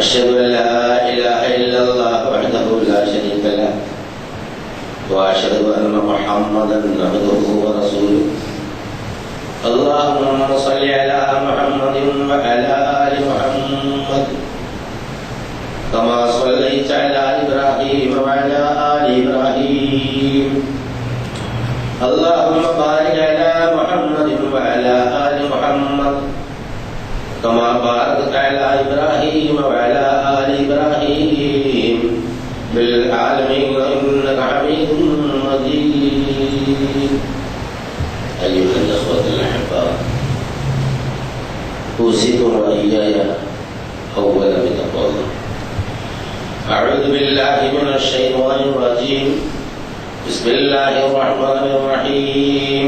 أشهد أن لا إله إلا الله وحده لا شريك له وأشهد أن محمدا عبده ورسوله اللهم صل على محمد وعلى آل محمد كما صليت على إبراهيم وعلى آل إبراهيم اللهم بارك على محمد وعلى آل محمد كما باركت على إبراهيم وعلى آل إبراهيم بالعالمين إنك حميد مجيد. أيها الأخوة الأحباء، أوصيكم وإياي أولا بتقوى الله. أعوذ بالله من الشيطان الرجيم. بسم الله الرحمن الرحيم.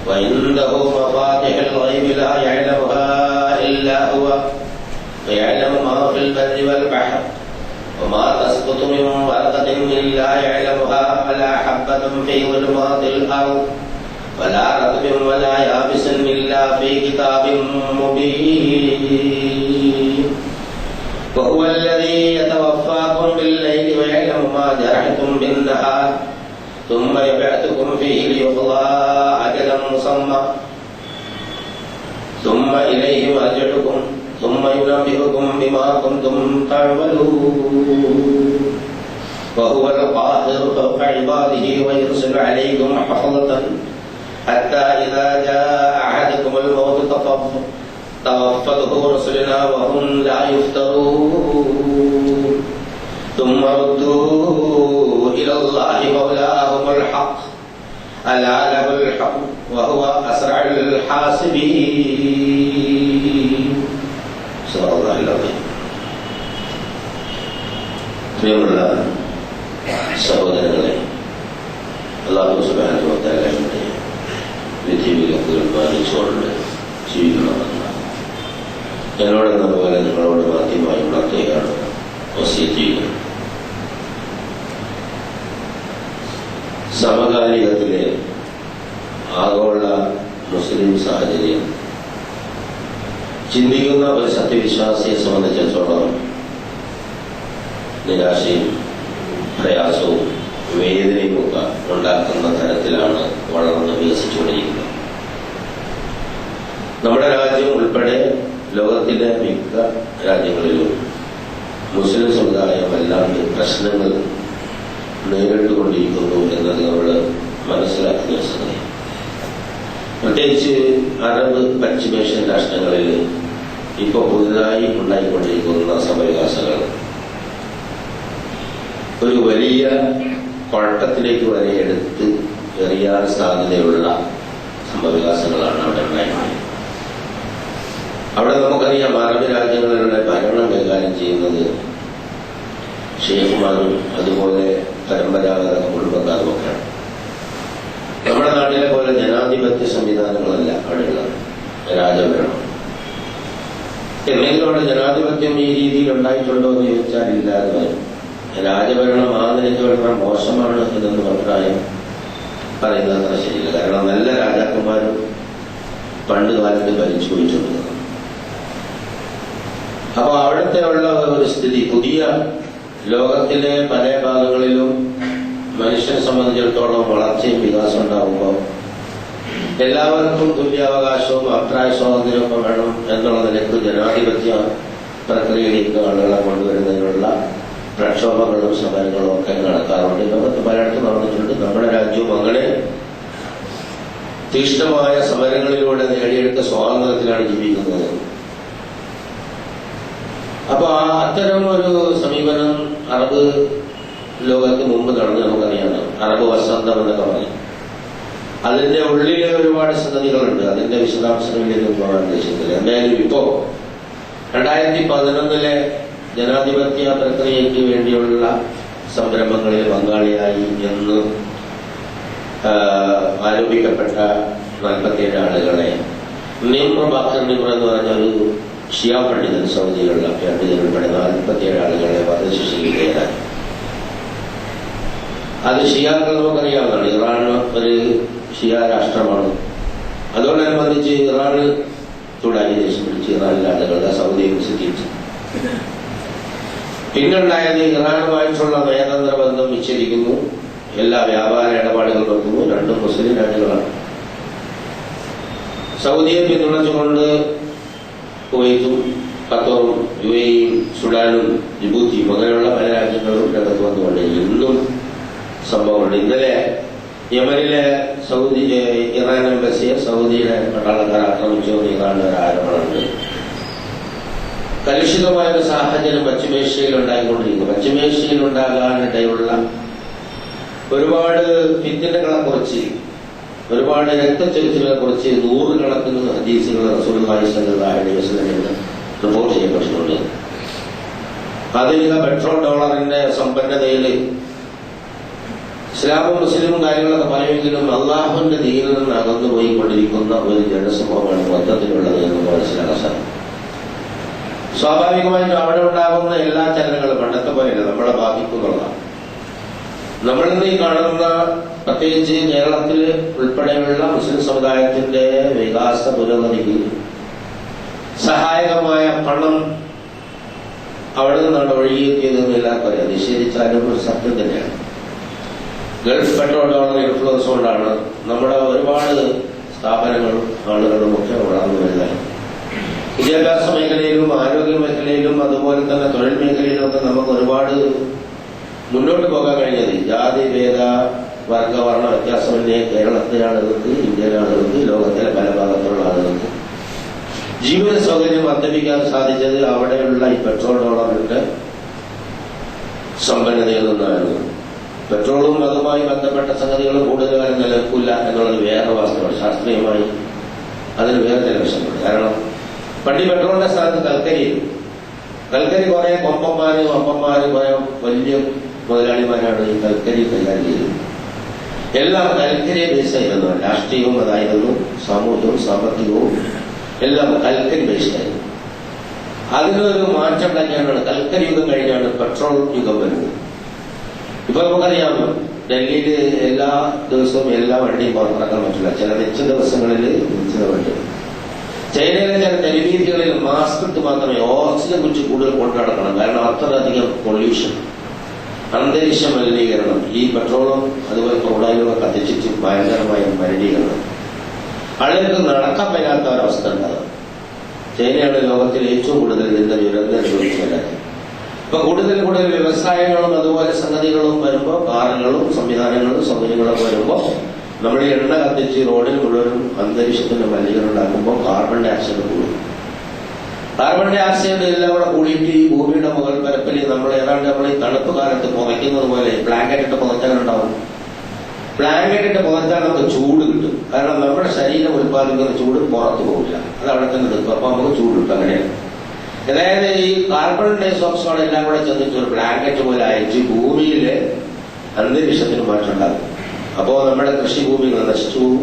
وعنده مفاتح الغيب لا يعلمها إلا هو ويعلم ما في البر والبحر وما تسقط من ورقة إلا يعلمها ولا حبة في ظلمات الأرض ولا رطب ولا يابس إلا في كتاب مبين. وهو الذي يتوفاكم بالليل ويعلم ما جرحتم بالنهار ثم يبعثكم فيه ليقضى أجلا مسمى ثم إليه مرجعكم ثم ينبئكم بما كنتم تعملون. وهو القاهر فوق عباده ويرسل عليكم حفظة حتى إذا جاء أحدكم الموت توفته رسلنا وهم لا يفترون. ثم ردوا إلى الله مولاهم الحق ألا له الحكم وهو أسرع الحاسبين. صلى الله عليه وسلم. പ്രിയമുള്ള സഹോദരങ്ങളെ, അല്ലാഹു സുബ്ഹാനഹു വ തആലയുടെ വിധിവിലക്കുകൾ പാലിച്ചുകൊണ്ട് ജീവിക്കണമെന്ന് എന്നോടെന്ന പോലെ നിങ്ങളോട് ആദ്യമായി ഉണർത്തുകയാണ് വസിയത്ത് ചെയ്യുന്നത്. സമകാലികത്തിലെ ആഗോള മുസ്ലിം സാഹചര്യം ചിന്തിക്കുന്ന ഒരു സത്യവിശ്വാസിയെ സംബന്ധിച്ചിടത്തോളം നിരാശയും പ്രയാസവും വേദനയും ഒക്കെ ഉണ്ടാക്കുന്ന തരത്തിലാണ് വളർന്ന് വികസിച്ചുകൊണ്ടിരിക്കുന്നത്. നമ്മുടെ രാജ്യം ഉൾപ്പെടെ ലോകത്തിലെ മിക്ക രാജ്യങ്ങളിലും മുസ്ലിം സമുദായം വല്ലാണ്ട് പ്രശ്നങ്ങൾ നേരിട്ടുകൊണ്ടിരിക്കുന്നു എന്നത് നമ്മൾ മനസ്സിലാക്കുന്ന സംഗതി. പ്രത്യേകിച്ച് അറബ് പശ്ചിമേഷ്യൻ രാഷ്ട്രങ്ങളിൽ ഇപ്പോൾ പുതുതായി ഉണ്ടായിക്കൊണ്ടിരിക്കുന്ന സംഭവവികാസങ്ങൾ ഒരു വലിയ കുഴപ്പത്തിലേക്ക് വരെ എടുത്ത് എറിയാൻ സാധ്യതയുള്ള സംഭവവികാസങ്ങളാണ് അവിടെ ഉണ്ടായിട്ടുള്ളത്. അവിടെ നമുക്കറിയാം, അറബ് രാജ്യങ്ങളുടെ ഭരണം കൈകാര്യം ചെയ്യുന്നത് ഷെയ്ഖുമാരും അതുപോലെ പരമ്പരാഗത കുടുംബക്കാരും ഒക്കെയാണ്. നമ്മുടെ നാട്ടിലെ പോലെ ജനാധിപത്യ സംവിധാനങ്ങളല്ല അവിടെയുള്ളത്, രാജഭരണം. എന്തെങ്കിലും അവിടെ ജനാധിപത്യം ഈ രീതിയിൽ ഉണ്ടായിട്ടുണ്ടോ എന്ന് ചോദിച്ചാൽ ഇല്ലാതെ വരും. രാജഭരണം ആദരിച്ച് വളരെ മോശമാണ് എന്നൊന്നും അഭിപ്രായം പറയുന്നത് അത്ര ശരിയില്ല. കാരണം നല്ല രാജാക്കന്മാരും പണ്ട് കാലത്ത് ഭരിച്ചു പോയിട്ടുണ്ട്. അപ്പോൾ അവിടുത്തെ ഉള്ള ഒരു സ്ഥിതി പുതിയ ലോകത്തിലെ പല ഭാഗങ്ങളിലും മനുഷ്യനെ സംബന്ധിച്ചിടത്തോളം വളർച്ചയും വികാസം ഉണ്ടാകുമ്പോൾ എല്ലാവർക്കും തുല്യാവകാശവും അഭിപ്രായ സ്വാതന്ത്ര്യമൊക്കെ വേണം എന്നുള്ള നിലയ്ക്ക് ജനാധിപത്യ പ്രക്രിയയിലേക്ക് ആളുകളെ കൊണ്ടുവരുന്നതിനുള്ള പ്രക്ഷോഭങ്ങളും സമരങ്ങളും ഒക്കെ നടക്കാറുണ്ട്. ലോകത്ത് പലയിടത്തും നടന്നിട്ടുണ്ട്, തീഷ്ണമായ സമരങ്ങളിലൂടെ നേടിയെടുത്ത സ്വാതന്ത്ര്യത്തിലാണ് ജീവിക്കുന്നത്. അപ്പൊ അത്തരം ഒരു സമീപനം അറബ് ലോകത്ത് മുമ്പ് നടന്ന് നമുക്കറിയാം. അറബ് വസന്തം എന്നൊക്കെ പറയും. അതിന്റെ ഉള്ളിലെ ഒരുപാട് സംഗതികളുണ്ട്. അതിന്റെ വിശദാംശങ്ങളിലേക്ക് പോകാൻ ഉദ്ദേശിക്കുന്നില്ല. എന്തായാലും ഇപ്പോ 2011 ജനാധിപത്യ പ്രക്രിയയ്ക്ക് വേണ്ടിയുള്ള സംരംഭങ്ങളിൽ പങ്കാളിയായി എന്ന് ആരോപിക്കപ്പെട്ട 47 ആളുകളെ നിമ്ര ബാക്കർ നിമ്ര എന്ന് പറഞ്ഞ ഒരു ഷിയ പണ്ഡിതൻ സൗദിയിലുള്ള പണ്ഡിതനുൾപ്പെടെ 47 ആളുകളെ വധശിക്ഷയ്ക്ക് വിധേയരായി. അത് ഷിയാക്കൾ നമുക്കറിയാവുന്നതാണ്. ഇറാൻ ഒരു ഷിയ രാഷ്ട്രമാണ്. അതോടനുബന്ധിച്ച് ഇറാൻ തുടങ്ങി ദേശം പിടിച്ച് ഇറാനിലെ ആളുകളുടെ സൗദിയെ പ്രസിദ്ധീകരിച്ചു. പിന്നുണ്ടായത് ഇറാനുമായിട്ടുള്ള നയതന്ത്ര ബന്ധം വിച്ഛേദിക്കുന്നു, എല്ലാ വ്യാപാര ഇടപാടുകൾ വെക്കുന്നു. രണ്ടും മുസ്ലിം രാജ്യങ്ങളാണ്. സൗദിയെ പിന്തുണച്ചുകൊണ്ട് കുവൈത്തും ഖത്തറും UAE-യും സുഡാനും ജിബൂത്തിയും അങ്ങനെയുള്ള പല രാജ്യങ്ങളും രംഗത്ത് വന്നുകൊണ്ട് ഇന്നും സംഭവമുണ്ട്. ഇന്നലെ യമനിലെ ഇറാൻ എംബസിയെ സൗദിയുടെ പട്ടാളക്കാർ ആക്രമിച്ചു ഇറാന്റെ ഒരു ആരോപണമുണ്ട്. കലുഷിതമായ ഒരു സാഹചര്യം പശ്ചിമേഷ്യയിൽ ഉണ്ടായിക്കൊണ്ടിരിക്കുന്നു. പശ്ചിമേഷ്യയിൽ ഉണ്ടാകാനിടയുള്ള ഒരുപാട് ഫിത്നകളെ കുറിച്ച്, ഒരുപാട് രക്തച്ചൊരിച്ചിലുകളെ കുറിച്ച് നൂറുകണക്കിന് ഹദീസുകൾ റസൂലുള്ളാഹി സ്വല്ലല്ലാഹു അലൈഹി വസല്ലം റിപ്പോർട്ട് ചെയ്യപ്പെട്ടിട്ടുണ്ട്. ആധുനിക പെട്രോൾ ഡോളറിന്റെ സമ്പന്നതയിൽ ഇസ്ലാമും മുസ്ലിമും കാര്യങ്ങളൊക്കെ പറയുമെങ്കിലും അള്ളാഹുവിന്റെ ദീനിൽ നിന്ന് അകന്നു പോയിക്കൊണ്ടിരിക്കുന്ന ഒരു ജനസമൂഹമാണ് മൊത്തത്തിലുള്ളത് എന്ന് മനസ്സിലാക്കാൻ സാധിക്കും. സ്വാഭാവികമായിട്ടും അവിടെ ഉണ്ടാകുന്ന എല്ലാ ചലനങ്ങളും പണ്ടത്തെ പോലെയല്ല, നമ്മളെ ബാധിക്കുന്നുള്ളതാണ്. നമ്മളിന്ന് ഈ കാണുന്ന പ്രത്യേകിച്ച് കേരളത്തിൽ ഉൾപ്പെടെയുള്ള മുസ്ലിം സമുദായത്തിന്റെ വികാസ പുരോഗതിക്ക് സഹായകമായ പണം അവിടെ നിന്നാണ് ഒഴുകിയെത്തിയതെന്ന് എല്ലാവർക്കും അറിയാം. നിഷേധിച്ചാലും ഒരു സത്യം തന്നെയാണ്. ഗൾഫ് പെട്രോൾ ഡോളർ ഇൻഫ്ലുവൻസ് കൊണ്ടാണ് നമ്മുടെ ഒരുപാട് സ്ഥാപനങ്ങളും ആളുകളും ഒക്കെ വളർന്നു വരുന്നത്. വിദ്യാഭ്യാസ മേഖലയിലും ആരോഗ്യ മേഖലയിലും അതുപോലെ തന്നെ തൊഴിൽ മേഖലയിലും ഒക്കെ നമുക്ക് ഒരുപാട് മുന്നോട്ട് പോകാൻ കഴിഞ്ഞത് ജാതി ഭേദ വർഗ വർണ്ണ വ്യത്യാസമില്ലേ കേരളത്തിലെ ആളുകൾക്ക്, ഇന്ത്യയിലെ ആളുകൾക്ക്, ലോകത്തിലെ പല ഭാഗത്തുള്ള ആളുകൾക്ക് ജീവിത സൗകര്യം വർദ്ധിപ്പിക്കാൻ സാധിച്ചത് അവിടെയുള്ള ഈ പെട്രോൾ ഡോളറിന്റെ സമ്പന്നതയിൽ നിന്നായിരുന്നു. പെട്രോളും അതുമായി ബന്ധപ്പെട്ട സംഗതികൾ കൂടുതൽ കാലം നിലനിൽക്കില്ല എന്നുള്ളത് വേറെ വാസ്തവമാണ്. ശാസ്ത്രീയമായി അതിന് വേറെ ചില വശങ്ങളുണ്ട്. കാരണം പണ്ടി പെട്രോളിന്റെ സ്ഥാനത്ത് കൽക്കരി കുറെ കൊമ്പന്മാര് കുറെ വലിയ മുതലാളിമാരാണ് ഈ കൽക്കരി കൈകാര്യം ചെയ്തത്. എല്ലാം കൽക്കരിയെ ബേസായിരുന്നു. രാഷ്ട്രീയവും അതായിരുന്നു, സാമൂഹികവും സാമ്പത്തികവും എല്ലാം കൽക്കരി ബേസ്ഡായിരുന്നു. അതിനൊരു മാറ്റം ഉണ്ടാക്കിയാണ് കൽക്കരി യുഗം കഴിഞ്ഞാണ് പെട്രോൾ യുഗം വരുന്നത്. ഇപ്പൊ നമുക്കറിയാമോ, ഡൽഹിയിൽ എല്ലാ ദിവസവും എല്ലാ വണ്ടിയും പുറത്തിറക്കാൻ പറ്റില്ല. ചില നിശ്ചിത ദിവസങ്ങളിൽ നിശ്ചിത വണ്ടി. ചൈനയിലെ ചില തെരുവീതികളിൽ മാസ്ക് ഇട്ട് മാത്രമേ ഓക്സിജൻ കുറിച്ച് കൂടുതൽ കൊണ്ടു നടക്കണം. കാരണം അത്രയധികം പൊല്യൂഷൻ, അന്തരീക്ഷ മലിനീകരണം, ഈ പെട്രോളും അതുപോലെ ക്രൂഡോയിലൊക്കെ കത്തിച്ചിട്ട് ഭയങ്കരമായ മലിനീകരണം, ആളുകൾക്ക് നടക്കാൻ പറ്റാത്ത ഒരവസ്ഥ ഉണ്ടാകും. ചൈനയാണ് ലോകത്തിൽ ഏറ്റവും കൂടുതൽ ഇതിന്റെ ദുരന്തം അനുഭവിക്കുന്ന രാജ്യം. ഇപ്പൊ കൂടുതൽ വ്യവസായങ്ങളും അതുപോലെ സംഗതികളും വരുമ്പോൾ, കാറുകളും സംവിധാനങ്ങളും സൗകര്യങ്ങളൊക്കെ വരുമ്പോൾ നമ്മൾ എണ്ണ കത്തിച്ച് റോഡിൽ മുഴുവനും അന്തരീക്ഷത്തിന്റെ മലിനീകരണം ഉണ്ടാക്കുമ്പോൾ കാർബൺ ഡൈ ഓക്സൈഡ് കൂടും. കാർബൺ ഡൈ ഓക്സൈഡ് എല്ലാം കൂടെ കൂടിയിട്ട് ഈ ഭൂമിയുടെ മുകൾ പരപ്പിൽ നമ്മൾ ഏതാണ്ട് നമ്മൾ ഈ തണുപ്പ് കാലത്ത് പുകയ്ക്കുന്നത് പോലെ ബ്ലാങ്കറ്റ് ഇട്ട് പുകച്ചാലുണ്ടാവും. ബ്ലാങ്കറ്റ് ഇട്ട് പുകച്ചാൽ നമുക്ക് ചൂട് കിട്ടും. കാരണം നമ്മുടെ ശരീരം ഉത്പാദിക്കുന്ന ചൂട് പുറത്തു പോകില്ല, അത് അവിടെ തന്നെ നിൽക്കും. അപ്പൊ നമുക്ക് ചൂട് കിട്ടും. അങ്ങനെയാണ്. അതായത് ഈ കാർബൺ ഡൈഓക്സൈഡ് എല്ലാം കൂടെ ചെന്നിട്ട് ഒരു ബ്ലാങ്കറ്റ് പോലെ അയച്ച് ഭൂമിയിലെ അന്തരീക്ഷത്തിന് മാറ്റം ഉണ്ടാകും. അപ്പോ നമ്മുടെ കൃഷിഭൂമികൾ നശിച്ചുപോകും,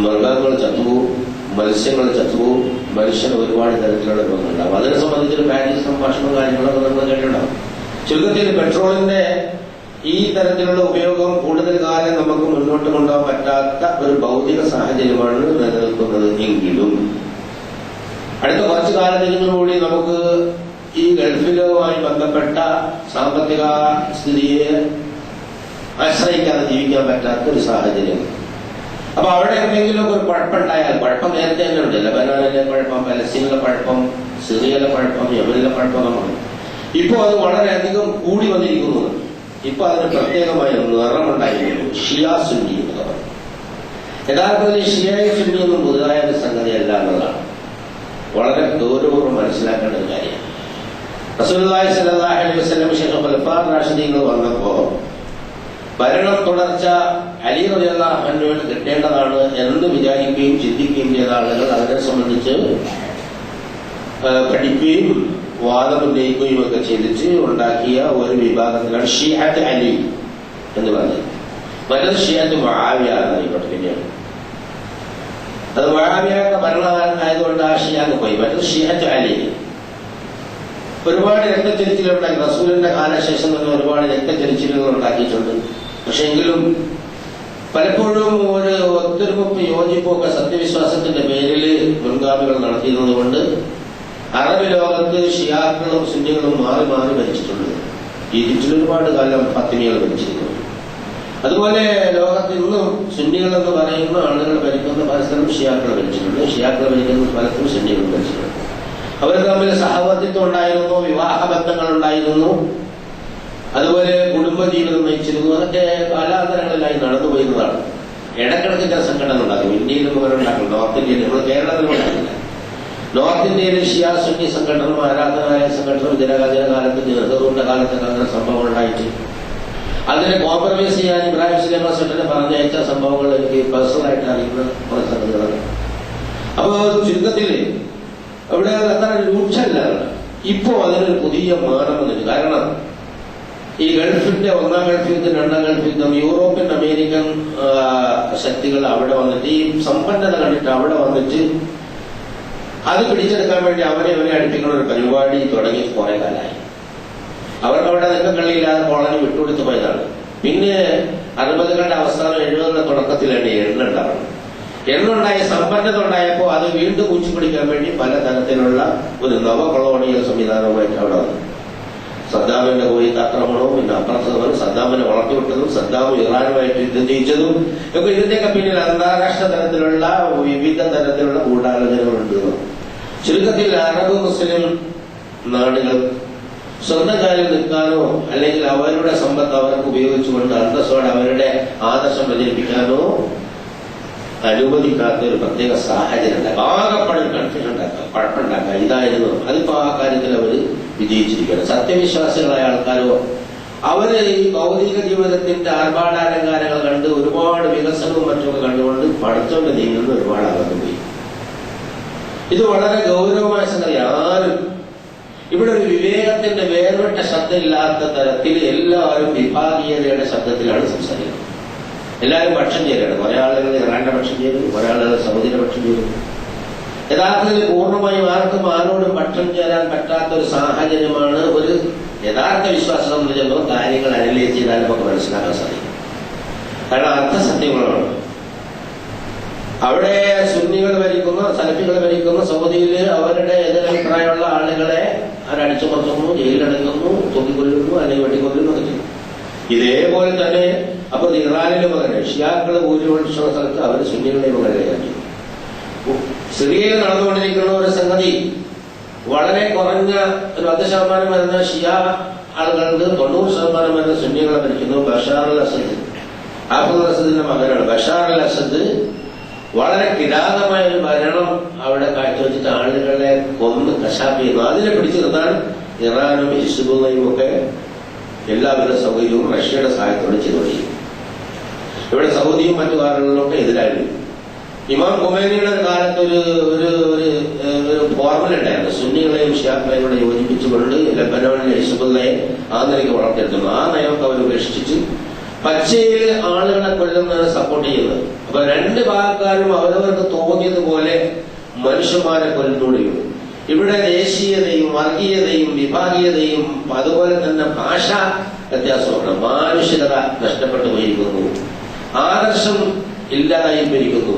മൃഗങ്ങൾ ചത്തുപോകും, മത്സ്യങ്ങൾ ചത്തുപോകും, മനുഷ്യന് ഒരുപാട് തരത്തിലുള്ള രോഗങ്ങളുണ്ടാകും. അതിനെ സംബന്ധിച്ചൊരു പാരീസ് സംഭാഷണം കാര്യങ്ങളൊക്കെ നമ്മൾ കേട്ടിട്ടുണ്ടാകും. ചുരുക്കത്തിൽ പെട്രോളിന്റെ ഈ തരത്തിലുള്ള ഉപയോഗം കൂടുതൽ കാലം നമുക്ക് മുന്നോട്ട് കൊണ്ടുപോകാൻ പറ്റാത്ത ഒരു ഭൗതിക സാഹചര്യമാണ് നിലനിൽക്കുന്നത്. എങ്കിലും അടുത്ത കുറച്ചു കാലത്തിനുകൂടി നമുക്ക് ഈ ഗൾഫിലുമായി ബന്ധപ്പെട്ട സാമ്പത്തിക സ്ഥിതിയെ ആശ്രയിക്കാതെ ജീവിക്കാൻ പറ്റാത്ത ഒരു സാഹചര്യം. അപ്പൊ അവിടെ എന്തെങ്കിലും ഒരു കുഴപ്പമുണ്ടായാൽ, കുഴപ്പം നേരത്തെ തന്നെ ഉണ്ട്. ലബനാനിലെ കുഴപ്പം, പലസ്തീനിലെ കുഴപ്പം, സിറിയയിലെ കുഴപ്പം, യമനിലെ കുഴപ്പം നമ്മൾ ഇപ്പൊ അത് വളരെയധികം കൂടി വന്നിരിക്കുന്നു. ഇപ്പൊ അതിന് പ്രത്യേകമായ നിറമുണ്ടായിരുന്നു. ഷിയ സുന്നി എന്ന് പറയും. യഥാർത്ഥത്തിൽ ഷിയായി സുന്നിയൊന്നും പുതുതായ ഒരു സംഗതിയല്ല എന്നതാണ് വളരെ ഗൗരവപൂർവ്വം മനസ്സിലാക്കേണ്ട ഒരു കാര്യമാണ്. റസൂലുള്ളാഹി സ്വല്ലല്ലാഹു അലൈഹി വസല്ലം ശേഷം ഖുലഫാ റാഷിദീങ്ങൾ വന്നപ്പോൾ ഭരണം തുടർച്ച അലി റളിയല്ലാഹു അൻഹുവിന് കിട്ടേണ്ടതാണ് എന്ന് വിചാരിക്കുകയും ചിന്തിക്കുകയും ചെയ്ത ആളുകൾ അതിനെ സംബന്ധിച്ച് പഠിക്കുകയും വാദമുന്നയിക്കുകയും ഒക്കെ ചെയ്തിട്ട് ഉണ്ടാക്കിയ ഒരു വിഭാഗത്തിലാണ് ഷിഅത്ത് അലി എന്ന് പറഞ്ഞത്. മറ്റൊരു ഷിഅത്ത് മുആവിയ എന്നറിയപ്പെട്ടു. പിന്നെയാണ് അത് മുആവിയയുടെ ഭരണമായതുകൊണ്ട് ആ ഷിയാക്ക് പോയി. മറ്റൊരു ഷിഅത്ത് അലി ഒരുപാട് രക്തച്ചൊരിച്ചിലുകൾ ഉണ്ടാക്കി. റസൂലിന്റെ കാലശേഷം തന്നെ ഒരുപാട് രക്തച്ചൊരിച്ചിലുകൾ ഉണ്ടാക്കിയിട്ടുണ്ട്. പക്ഷെ എങ്കിലും പലപ്പോഴും ഒരു ഒത്തൊരുമപ്പ് യോജിപ്പൊക്കെ സത്യവിശ്വാസത്തിന്റെ പേരിൽ മുൻഗാമികൾ നടത്തിയിരുന്നത് കൊണ്ട് അറബ് ലോകത്ത് ഷിയാക്കളും സുന്നികളും മാറി മാറി ഭരിച്ചിട്ടുണ്ട്. ഈജിപ്തിൽ ഒരുപാട് കാലം ഫാത്തിമികൾ ഭരിച്ചിരുന്നു. അതുപോലെ ലോകത്ത് ഇന്നും സുന്നികൾ എന്ന് പറയുന്ന ആളുകൾ ഭരിക്കുന്ന പരസ്പരം ഷിയാക്കൾ ഭരിച്ചിട്ടുണ്ട്. ഷിയാക്കൾ ഭരിക്കുന്ന പലർക്കും സുന്നികൾ ഭരിച്ചിട്ടുണ്ട്. അവർ തമ്മിൽ സഹവർത്തിത്വം ഉണ്ടായിരുന്നു, വിവാഹ ബന്ധങ്ങൾ ഉണ്ടായിരുന്നു, അതുപോലെ കുടുംബജീവിതം നയിച്ചിരുന്നു. അതൊക്കെ കാലാന്തരങ്ങളിലായി നടന്നുപോയിരുന്നതാണ്. ഇടക്കിടക്ക് ചില സംഘടന ഉണ്ടാകും. ഇന്ത്യയിലും പോലെ ഉണ്ടാക്കും, നോർത്ത് ഇന്ത്യയിൽ, നമ്മൾ കേരളത്തിലും ഉണ്ടാക്കില്ല. നോർത്ത് ഇന്ത്യയിൽ ഷിയാ സുന്നി സംഘടനയും ആരാധനാലയ സംഘടനയും ജനകാലത്ത് നെഹ്റുവിന്റെ കാലത്തൊക്കെ അങ്ങനെ സംഭവം ഉണ്ടായിട്ട് അതിനെ കോംപ്രമൈസ് ചെയ്യാൻ ഇബ്രാഹിം സുലൈമാൻ സെന്ററിനെ പറഞ്ഞയച്ച സംഭവങ്ങൾ എനിക്ക് പേഴ്സണലായിട്ട് അറിയുന്ന കുറെ സംഗതികളാണ്. അപ്പോ ചുരുക്കത്തില് അവിടെ അത്ര രൂക്ഷല്ല. ഇപ്പോ അതിനൊരു പുതിയ മാനം വന്നിട്ട്, കാരണം ഈ ഗൾഫിന്റെ ഒന്നാം ഗൾഫ് യുദ്ധം, രണ്ടാം ഗൾഫ് യുദ്ധം, യൂറോപ്യൻ അമേരിക്കൻ ശക്തികൾ അവിടെ വന്നിട്ട് ഈ സമ്പന്നത കണ്ടിട്ട് അവിടെ വന്നിട്ട് അത് പിടിച്ചെടുക്കാൻ വേണ്ടി അവരെ അടുപ്പിക്കുന്ന ഒരു പരിപാടി തുടങ്ങി കുറെ കാലമായി. അവർക്ക് അവിടെ നിൽക്കക്കള്ളിയില്ലാതെ കോളനി വിട്ടുകൊടുത്തു പോയതാണ്. പിന്നെ 60കളുടെ അവസാനം 70കളുടെ തുടക്കത്തിലാണ് എണ്ണ ഉണ്ടാവുന്നത്. എണ്ണ ഉണ്ടായ സമ്പന്നത ഉണ്ടായപ്പോൾ അത് വീണ്ടും കൂച്ചിപ്പിടിക്കാൻ വേണ്ടി പലതരത്തിലുള്ള ഒരു നവ കൊളോണിയൽ സംവിധാനവുമായിട്ട് അവിടെ വന്നു. സദ്ദാമിന്റെ കോയിത്ത് ആക്രമണവും പിന്നെ അപ്പുറത്ത് സദ്ദാമിനെ വളർത്തിവിട്ടതും സദ്ദാം ഇറാനുമായിട്ട് യുദ്ധം ജയിച്ചതും ഒക്കെ ഇതിന്റെയൊക്കെ പിന്നിൽ അന്താരാഷ്ട്ര തലത്തിലുള്ള വിവിധ തരത്തിലുള്ള ഗൂഢാലോചനകളുണ്ട്. ചുരുക്കത്തിൽ അറബ് മുസ്ലിം നാടുകൾ സ്വന്തം കാര്യം നിൽക്കാനോ അല്ലെങ്കിൽ അവരുടെ സമ്പത്ത് അവർക്ക് ഉപയോഗിച്ചുകൊണ്ട് അന്തസ്സോടെ അവരുടെ ആദർശം പ്രചരിപ്പിക്കാനോ അനുവദിക്കാത്ത ഒരു പ്രത്യേക സാഹചര്യം ഉണ്ടാക്കുക, ആകെപ്പാടെ കൺഫ്യൂഷൻ ഉണ്ടാക്കുക, കുഴപ്പമുണ്ടാക്കുക. ഇതായിരുന്നു. അതിപ്പോ ആ കാര്യത്തിൽ അവർ വിജയിച്ചിരിക്കുകയാണ്. സത്യവിശ്വാസികളായ ആൾക്കാരോ അവര് ഈ ഭൗതിക ജീവിതത്തിന്റെ ആർഭാടാലങ്കാരങ്ങൾ കണ്ട് ഒരുപാട് വികസനവും മറ്റുമൊക്കെ കണ്ടുകൊണ്ട് പഠിച്ചോണ്ട് നീങ്ങുന്ന ഒരുപാട് അകന്നു പോയി. ഇത് വളരെ ഗൗരവമായ സംഗതി. ആരും ഇവിടെ ഒരു വിവേകത്തിന്റെ വേർപെട്ട ശബ്ദമില്ലാത്ത തരത്തിൽ എല്ലാവരും വിഭാഗീയതയുടെ ശബ്ദത്തിലാണ് സംസാരിക്കുന്നത്. എല്ലാവരും പക്ഷം ചേരുകയാണ്. കുറെ ആളുകൾ ഇറാന്റെ പക്ഷം ചേരും, കുറെ ആളുകൾ സൗദിയുടെ പക്ഷം ചേരും. യഥാർത്ഥത്തിൽ പൂർണ്ണമായും ആർക്കും ആരോടും പക്ഷം ചേരാൻ പറ്റാത്ത ഒരു സാഹചര്യമാണ് ഒരു യഥാർത്ഥ വിശ്വാസം സംബന്ധിച്ചിടത്തോളം കാര്യങ്ങൾ അനലൈസ് ചെയ്താൽ നമുക്ക് മനസ്സിലാക്കാൻ സാധിക്കും. കാരണം അർത്ഥസത്യങ്ങളാണ്. അവിടെ സുന്നികൾ ഭരിക്കുന്ന, സലഫികൾ ഭരിക്കുന്ന സൗദിയിൽ അവരുടെ എതിരഭിപ്രായമുള്ള ആളുകളെ അവരടിച്ചു പുറത്തുന്നു, ജയിലിലടയ്ക്കുന്നു, തൂക്കിക്കൊല്ലുന്നു, അല്ലെങ്കിൽ വെട്ടിക്കൊല്ലുന്നു ഒക്കെ ചെയ്യും. ഇതേപോലെ തന്നെ അപ്പൊ ഇറാനിലെ മകനെ ഷിയാക്കള് ഭൂരിപക്ഷ സ്ഥലത്ത് അവർ സുന്നികളെ മകനെയാക്കി. സിറിയയിൽ നടന്നുകൊണ്ടിരിക്കുന്ന ഒരു സംഗതി വളരെ കുറഞ്ഞ ഒരു 10% വരുന്ന ഷിയ ആളുകൾക്ക് 90% വരുന്ന സുന്നികളെ ഭരിക്കുന്നു. ബഷാർ അൽ അസദ്, ഹാഫിദ് അസദിന്റെ മകനാണ്. ബഷാർ അൽ അസദ് വളരെ കിരാതമായ ഒരു ഭരണം അവിടെ കാഴ്ചവെച്ചിട്ട് ആളുകളെ കൊന്ന് കശാപ്പ് ചെയ്യുന്നു. അതിനെ പിടിച്ചു നിർത്താൻ ഇറാനും ഹിസ്ബുള്ളയും ഒക്കെ എല്ലാവിധ സൗകര്യവും റഷ്യയുടെ സഹായത്തോടെ ചെയ്തുകൊണ്ടിരിക്കും. ഇവിടെ സൗദിയും മറ്റു കാരണങ്ങളിലൊക്കെ എതിരായിരുന്നു. ഇമാം ഖുമൈനിയുടെ ഒരു കാലത്ത് ഒരു ഫോർമുല ഉണ്ടായിരുന്നു. സുന്നികളെയും ഷിയാക്കളെയും കൂടെ യോജിപ്പിച്ചുകൊണ്ട് ലെബനോണിലെ ഹിസ്ബുള്ളയെ ആ നിലയ്ക്ക് വളർത്തിയെടുക്കുന്നു. ആ നയമൊക്കെ അവർ ഉപേക്ഷിച്ച് പച്ചയിൽ ആളുകളെ കൊല്ലുന്നതിനെ സപ്പോർട്ട് ചെയ്യുന്നത്. അപ്പൊ രണ്ട് ഭാഗക്കാരും അവരവർക്ക് തോന്നിയതുപോലെ മനുഷ്യന്മാരെ കൊല്ലുന്നോടെയും ഇവിടെ ദേശീയതയും വർഗീയതയും വിഭാഗീയതയും അതുപോലെ തന്നെ ഭാഷാ വ്യത്യാസമാണ്. മാനുഷികത നഷ്ടപ്പെട്ടു പോയിരിക്കുന്നു, ആദർശം ഇല്ലാതായി പോയിരിക്കുന്നു.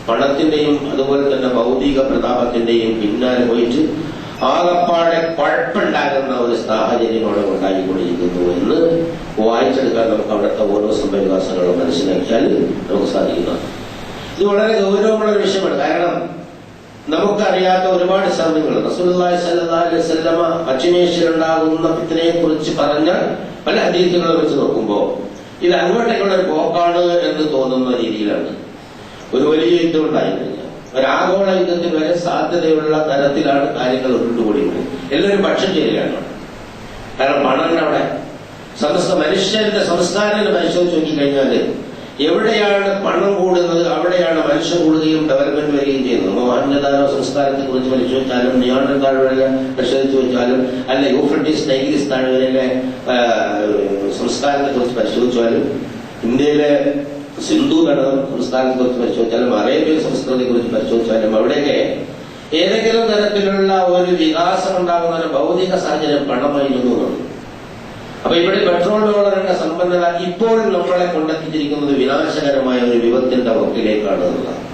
പണത്തിന്റെയും അതുപോലെ തന്നെ ഭൗതിക പ്രതാപത്തിന്റെയും പിന്നാലെ പോയിട്ട് ആകപ്പാടെ കുഴപ്പമുണ്ടാകുന്ന ഒരു സാഹചര്യം അവിടെ ഉണ്ടായിക്കൊണ്ടിരിക്കുന്നു എന്ന് വായിച്ചെടുക്കാൻ നമുക്ക് അവിടുത്തെ ഓരോ സംഭവവികാസങ്ങളും മനസ്സിലാക്കിയാൽ നമുക്ക് സാധിക്കുന്നതാണ്. ഇത് വളരെ ഗൗരവമുള്ള ഒരു വിഷയമാണ്. കാരണം നമുക്കറിയാത്ത ഒരുപാട് സമയങ്ങൾ റസൂലുള്ളാഹി സ്വല്ലല്ലാഹു അലൈഹി വസല്ലമ പശ്ചിമേഷ്യയിലുണ്ടാകുന്ന ഫിത്നയെ കുറിച്ച് പറഞ്ഞ പല ഹദീസുകളെ വെച്ച് നോക്കുമ്പോൾ ഇത് അങ്ങോട്ടേക്കുള്ള ഒരു പോക്കാണ് എന്ന് തോന്നുന്ന രീതിയിലാണ്. ഒരു വലിയ യുദ്ധം ഉണ്ടായിരുന്നില്ല. ഒരാഗോള യുദ്ധത്തിന് വരെ സാധ്യതയുള്ള തരത്തിലാണ് കാര്യങ്ങൾ ഉരുണ്ടുകൂടിയത്. എല്ലാവരും പക്ഷം ചേരുകയാണ്. കാരണം പണമുണ്ട് അവിടെ. മനുഷ്യന്റെ സംസ്കാരങ്ങൾ പരിശോധിച്ച് നോക്കിക്കഴിഞ്ഞാൽ എവിടെയാണ് പണം കൂടുന്നത് അവിടെയാണ് മനുഷ്യൻ കൂടുകയും ഡെവലപ്മെന്റ് വരികയും ചെയ്യുന്നത്. മോഹൻജദാരോ സംസ്കാരത്തെ കുറിച്ച് പരിശോധിച്ചാലും, നിയാണ്ടർ താഴ്വരയിലെ പരിശോധിച്ച് വെച്ചാലും, അല്ല യൂഫ്രട്ടീസ് ടൈഗ്രീസ് താഴ്വരയിലെ സംസ്കാരത്തെ കുറിച്ച് പരിശോധിച്ചാലും, ഇന്ത്യയിലെ സിന്ധു തടം സംസ്കാരത്തെ കുറിച്ച് പരിശോധിച്ചാലും, അറേബ്യൻ സംസ്കൃതിയെ കുറിച്ച് പരിശോധിച്ചാലും, അവിടെയൊക്കെ ഏതെങ്കിലും തരത്തിലുള്ള ഒരു വികാസം ഉണ്ടാകുന്ന ഒരു ഭൗതിക സാഹചര്യം പണമായിരുന്നു എന്നുള്ളത്. അപ്പൊ ഇവിടെ പെട്രോൾ ഡോളറിന്റെ സമ്പന്നത ഇപ്പോൾ നമ്മളെ കൊണ്ടെത്തിച്ചിരിക്കുന്നത് വിനാശകരമായ ഒരു വിപത്തിന്റെ വക്കിലേക്കാണ് എന്നുള്ളതാണ്.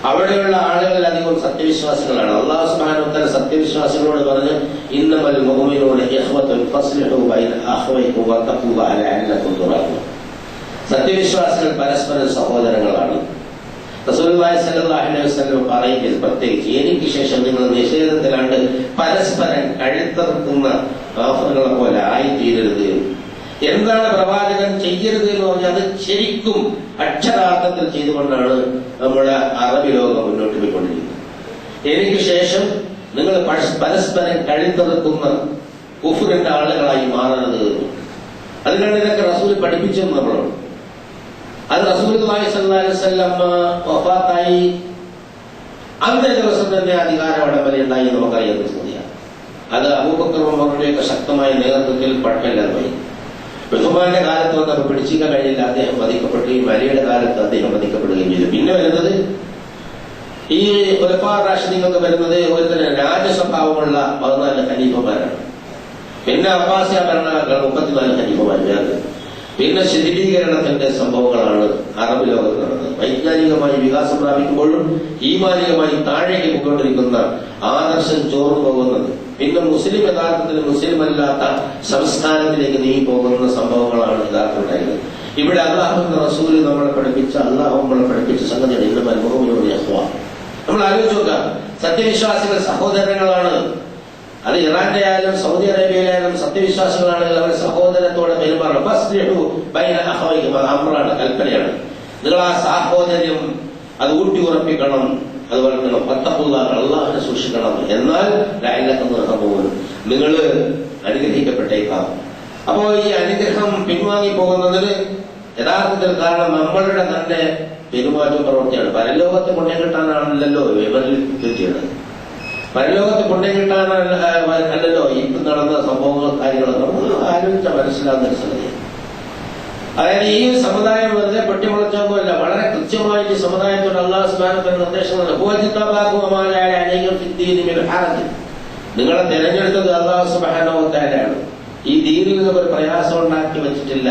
അവിടെയുള്ള ആളുകൾ അധികം സത്യവിശ്വാസികളാണ്. അല്ലാഹു സുബ്ഹാനഹു വ തആല സത്യവിശ്വാസികളോട് പറഞ്ഞ് ഇന്നമൽ മുഅ്മിനൂന ഇഖ്വത്തുൻ ഫസ്ലിഹു ബൈന അഖ്വൈകും വത്തഖുല്ലാഹ ലഅല്ലകും തുർഹമൂൻ. സത്യവിശ്വാസികൾ പരസ്പരം സഹോദരങ്ങളാണ്. റസൂലുള്ളാഹി സ്വല്ലല്ലാഹു അലൈഹി വസല്ലം പറയുന്നത് പ്രത്യേകിച്ച് എനിക്ക് ശേഷം നിങ്ങൾ നിഷേധത്തിലാണ്ട് പരസ്പരം കഴുത്തറുക്കുന്ന കാഫറുകളെ പോലെ ആയിത്തീരരുത്. എന്താണ് പ്രവാചകൻ ചെയ്യരുത് എന്ന് പറഞ്ഞാൽ അത് ശരിക്കും അക്ഷരാർത്ഥത്തിൽ ചെയ്തുകൊണ്ടാണ് നമ്മുടെ അറബി ലോകം മുന്നോട്ട് പോയിക്കൊണ്ടിരിക്കുന്നത്. എനിക്ക് ശേഷം നിങ്ങൾ പരസ്പരം കഴുത്തറുക്കുന്ന കുഫറിന്റെ ആളുകളായി മാറരുത്. അതിനാണ് ഇതൊക്കെ റസൂൽ പഠിപ്പിച്ചത് നമ്മളോട്. അത് റസൂലുള്ളാഹി സ്വല്ലല്ലാഹു അലൈഹി വസല്ലം വഫാത്തായി അന്നേ ദിവസം തന്നെ അധികാര വടംവലി നമുക്കറിയാൻ പറ്റുന്നതാണ്. അത് അബൂബക്കർ ഉമറുടെയൊക്കെ ശക്തമായ നേതൃത്വത്തിൽ പട്ടല്ലാതായി. ഉസ്മാന്റെ കാലത്ത് വന്നപ്പോൾ പിടിച്ചിക്കാൻ കഴിഞ്ഞില്ല, അദ്ദേഹം വധിക്കപ്പെടുകയും അലിയുടെ കാലത്ത് അദ്ദേഹം വധിക്കപ്പെടുകയും ചെയ്തു. പിന്നെ വരുന്നത് ഈ ഖുലഫാ റാഷിദീങ്ങൾക്ക് വരുന്നത് ഒരു തന്നെ രാജസ്വഭാവമുള്ള 14 ഖലീഫമാരാണ്. പിന്നെ അബ്ബാസിയ ഭരണകാലത്ത് 34 ഖലീഫമാർ വേറെ. പിന്നെ ശിഥിലീകരണത്തിന്റെ സംഭവങ്ങളാണ് അറബ് ലോകത്ത് നടന്നത്. വൈജ്ഞാനികമായി വികാസം പ്രാപിക്കുമ്പോഴും ഈമാനികമായി താഴേക്ക് പോയിക്കൊണ്ടിരിക്കുന്ന ആദർശം ചോർന്നു പോകുന്നത്, പിന്നെ മുസ്ലിം യഥാർത്ഥത്തിൽ മുസ്ലിം അല്ലാത്ത സംസ്കാരത്തിലേക്ക് നീങ്ങി പോകുന്ന സംഭവങ്ങളാണ് യഥാർത്ഥം ഉണ്ടായിരുന്നത്. ഇവിടെ അല്ലാഹുവിന്റെ റസൂല് നമ്മളെ പഠിപ്പിച്ച സംഗതിയാണ് ഇന്നമൽ മുഅ്മിനൂന ഇഖ്വ. നമ്മൾ ആലോചിച്ച് നോക്കാം, സത്യവിശ്വാസികൾ സഹോദരങ്ങളാണ്. അത് ഇറാന്റെ ആയാലും സൗദി അറേബ്യയിലായാലും സത്യവിശ്വാസികളാണെങ്കിൽ അവർ സഹോദരത്തോടെ പെരുമാറണം. ഫസ്ലിഹു ബൈന അഖവൈകും, അത് അമ്രാണ്, കൽപ്പനയാണ്. നിങ്ങൾ ആ സാഹോദര്യം അത് ഊട്ടി ഉറപ്പിക്കണം, അത് വളർത്തണം. വത്തഖുല്ലാഹ, അല്ലാഹുവിനെ സൂക്ഷിക്കണം. എന്നാൽ ലഅല്ലകും തുർഹമൂൻ, നിങ്ങൾ അനുഗ്രഹിക്കപ്പെട്ടേക്കാം. അപ്പോ ഈ അനുഗ്രഹം പിൻവാങ്ങി പോകുന്നതിന് യഥാർത്ഥത്തിൽ കാരണം നമ്മളുടെ തന്നെ പെരുമാറ്റ പ്രവൃത്തിയാണ്. പരലോകത്ത് പുണ്യം കിട്ടാനാണല്ലോ ഇവരിൽ കിട്ടിയത്. പരലോകത്ത് പുണ്യം കിട്ടാനല്ലോ ഇപ്പം നടന്ന സംഭവങ്ങൾ കാര്യങ്ങളും നമ്മൾ ആലോചിച്ച മനസ്സിലാകുന്ന ഒരു സംഗതിയാണ്. അതായത് ഈ സമുദായം വെറുതെ പൊട്ടിമുളച്ചൊന്നുമല്ല, വളരെ കൃത്യമായിട്ട് സമുദായത്തോട് അല്ലാഹു സുബ്ഹാനഹു വ തആല നിർദ്ദേശങ്ങളുണ്ട്. നിങ്ങളെ തെരഞ്ഞെടുത്തത് അല്ലാഹു സുബ്ഹാനഹു വ തആലയാണ്. ഈ ദീനിൽ ഒരു പ്രയാസം ഉണ്ടാക്കി വെച്ചിട്ടില്ല.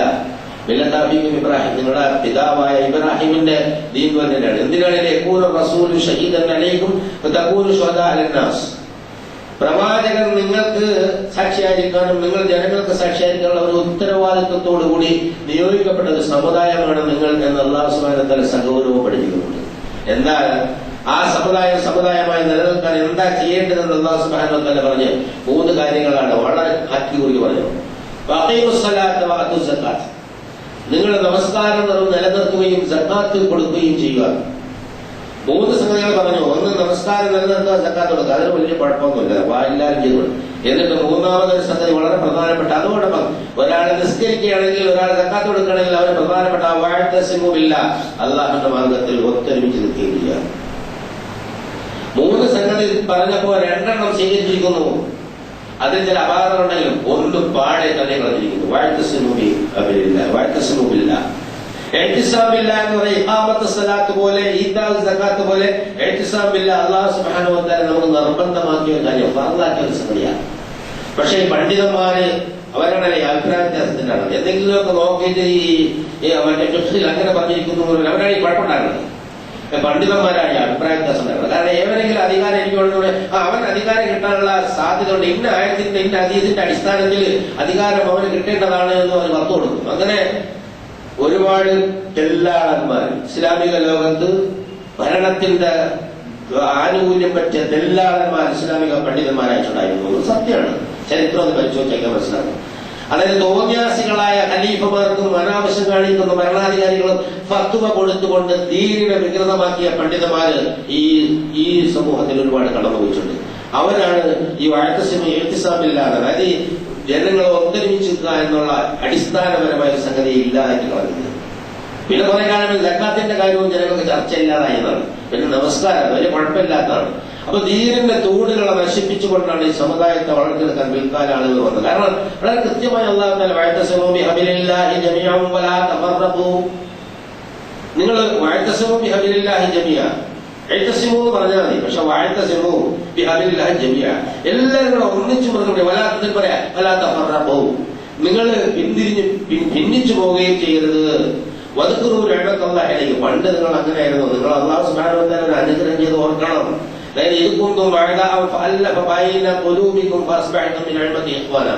മില്ലത്ത് അബീക്കും ഇബ്രാഹിം, നിങ്ങളുടെ പിതാവായ ഇബ്രാഹിമിന്റെ ദീൻ തന്നെയാണ്. എന്തിനാണ് യകൂന റസൂലു ഷഹീദൻ അലൈക്കും വതകൂനു ശുഹദാ അലന്നാസ്. പ്രവാചകൻ നിങ്ങൾക്ക് സാക്ഷിയായിരിക്കാനും നിങ്ങൾ ജനങ്ങൾക്ക് സാക്ഷിയായിരിക്കാനുള്ള ഒരു ഉത്തരവാദിത്വത്തോടുകൂടി നിയോഗിക്കപ്പെട്ട ഒരു സമുദായമാണ് നിങ്ങൾ എന്ന് അല്ലാഹു സുബ്ഹാനഹു വ തആല സഗൗരവം പഠിപ്പിക്കുന്നുണ്ട്. എന്നാൽ ആ സമുദായമായി നിലനിൽക്കാൻ എന്താ ചെയ്യേണ്ടതെന്ന് അല്ലാഹു സുബ്ഹാനഹു വ തആല പറഞ്ഞ് 3 കാര്യങ്ങളാണ് വളരെ ആറ്റിക്കുറിച്ച് പറഞ്ഞു. വഅഖീമുസ്സലാത്ത വഅതൂസ് സക്കാത്ത്, നിങ്ങൾ നമസ്കാരം നിലനിർത്തുകയും സക്കാത്ത് കൊടുക്കുകയും ചെയ്യുക. 3 സംഗതികൾ പറഞ്ഞു. ഒന്ന്, നമസ്കാരം നിലനിർത്തുക, സക്കാത്ത് കൊടുക്കുക. അതിന് വലിയ കുഴപ്പമൊന്നുമില്ല, എല്ലാവരും ചെയ്തു. എന്നിട്ട് 3ാമതൊരു സംഗതി വളരെ പ്രധാനപ്പെട്ട, അതോടൊപ്പം ഒരാൾ നിസ്കരിക്കുകയാണെങ്കിൽ ഒരാൾ സക്കാത്ത് കൊടുക്കുകയാണെങ്കിൽ അവന് പ്രധാനപ്പെട്ട വഅതസിമു ബില്ലാഹ്, അല്ലാഹുവിന്റെ മാർഗത്തിൽ ഒത്തൊരുമിച്ച് നിൽക്കുകയും ചെയ്യുക. 3 സംഗതി പറഞ്ഞപ്പോ 2 സ്വീകരിച്ചിരിക്കുന്നു. അതിൽ ചില അപാകതകളുണ്ടെങ്കിലും 1 പാടെ തന്നെ കളഞ്ഞിരിക്കുന്നു. എന്ന് പറയും ഇഖാമത്ത് സലാത്ത് പോലെ, ഈതാഉ സകാത്ത് പോലെ ഇഹ്തിസാം ബില്ലാഹ് അല്ലാഹു സുബ്ഹാനഹു വ തആല നമുക്ക് നിർബന്ധമാക്കിയ കാര്യം, ഫർളാക്കിയ ഒരു സംഗതിയാണ്. പക്ഷേ ഈ പണ്ഡിതന്മാര് അവരുടെ അഭിപ്രായ വ്യത്യാസത്തിനാണ്. എന്തെങ്കിലുമൊക്കെ നോക്കിയിട്ട് ഈ മറ്റേ ഫിഖ്ഹിൽ അങ്ങനെ പറഞ്ഞിരിക്കുന്നു അവരാണ് ഈ കുഴപ്പമുണ്ടാകുന്നത്. പണ്ഡിതന്മാരായ അഭിപ്രായ വ്യത്യാസം ഉണ്ടാകുന്നത്. കാരണം ഏവരെങ്കിലും അധികാരം എനിക്കുള്ളതുകൊണ്ട് അവൻ അധികാരം കിട്ടാനുള്ള സാധ്യത ഉണ്ട്, ഇന്ന ആയത്തിന്റെ ഇന്ന ഹദീസിന്റെ അടിസ്ഥാനത്തിൽ അധികാരം അവന് കിട്ടേണ്ടതാണ് എന്ന് അവർ വർത്തു കൊടുക്കും. അങ്ങനെ ഒരുപാട് തെല്ലാളന്മാർ ഇസ്ലാമിക ലോകത്ത് ഭരണത്തിന്റെ ആനുകൂല്യം പറ്റിയ തെല്ലാളന്മാർ ഇസ്ലാമിക പണ്ഡിതന്മാരായിട്ടുണ്ടായിരുന്നു. സത്യമാണ്, ചരിത്രം ഒന്ന് പരിശോധിച്ചൊക്കെ മനസ്സിലാക്കും. അതായത് തോന്യാസികളായ ഖലീഫമാർക്കും അനാവശ്യം കാണിക്കുന്ന ഭരണാധികാരികളും ഫത്വ കൊടുത്തുകൊണ്ട് ദീനിനെ വികൃതമാക്കിയ പണ്ഡിതന്മാര് ഈ സമൂഹത്തിൽ ഒരുപാട് കടന്നുപോയിട്ടുണ്ട്. അവരാണ് ഈ എഴുത്തിസാമില്ലാതെ, അതായത് ജനങ്ങളെ ഒത്തൊരുമിച്ചിരിക്കുക എന്നുള്ള അടിസ്ഥാനപരമായ സംഗതി ഇല്ലാതാക്കി കളഞ്ഞത്. പിന്നെ കുറെ കാലം സക്കാത്തിന്റെ കാര്യവും ജനങ്ങൾക്ക് ചർച്ചയില്ലാതായതാണ്. പിന്നെ നമസ്കാരം വലിയ കുഴപ്പമില്ലാത്തതാണ്. അപ്പൊ ദീനിന്റെ തൂണുകളെ നശിപ്പിച്ചുകൊണ്ടാണ് ഈ സമുദായത്തെ വളർത്തിയെടുക്കാൻ പിൽക്കാല ആളുകൾ വന്നത്. കാരണം വളരെ കൃത്യമായി അല്ലാഹു തആല വഅതസിമൂ ബിഹബിലില്ലാഹി ജമീഅൻ വലാ തഫറഖൂ, നിങ്ങൾ വഅതസിമൂ ബിഹബിലില്ലാഹി ജമീഅ, എഴുത്തസിമൂ എന്ന് പറഞ്ഞാൽ മതി. പക്ഷെ വഅതസിമൂ ബിഹബിലില്ലാഹി ജമീഅ, എല്ലാവരും കൂടെ ഒന്നിച്ചു പറഞ്ഞുകൊണ്ട് വലാത്തിൽ പറയാ വലാ തഫറഖൂ, നിങ്ങൾ ഭിന്നിച്ചു പോവുകയും ചെയ്യരുത്. വദ്കുറൂ നിഅമത്തല്ലാഹി അലൈക്കും, പണ്ട് നിങ്ങൾ അങ്ങനെയായിരുന്നു, നിങ്ങൾ അല്ലാഹു സുബ്ഹാനഹു വ തആല അനുഗ്രഹം ചെയ്ത് ഓർക്കണം. അതായത് ഇത് കുന്തും ഫഅല്ലഫ ബൈന ഖുലൂബികും ഫഅസ്ബഹ്തും ബിനിഅമതി ഇഖ്വാന,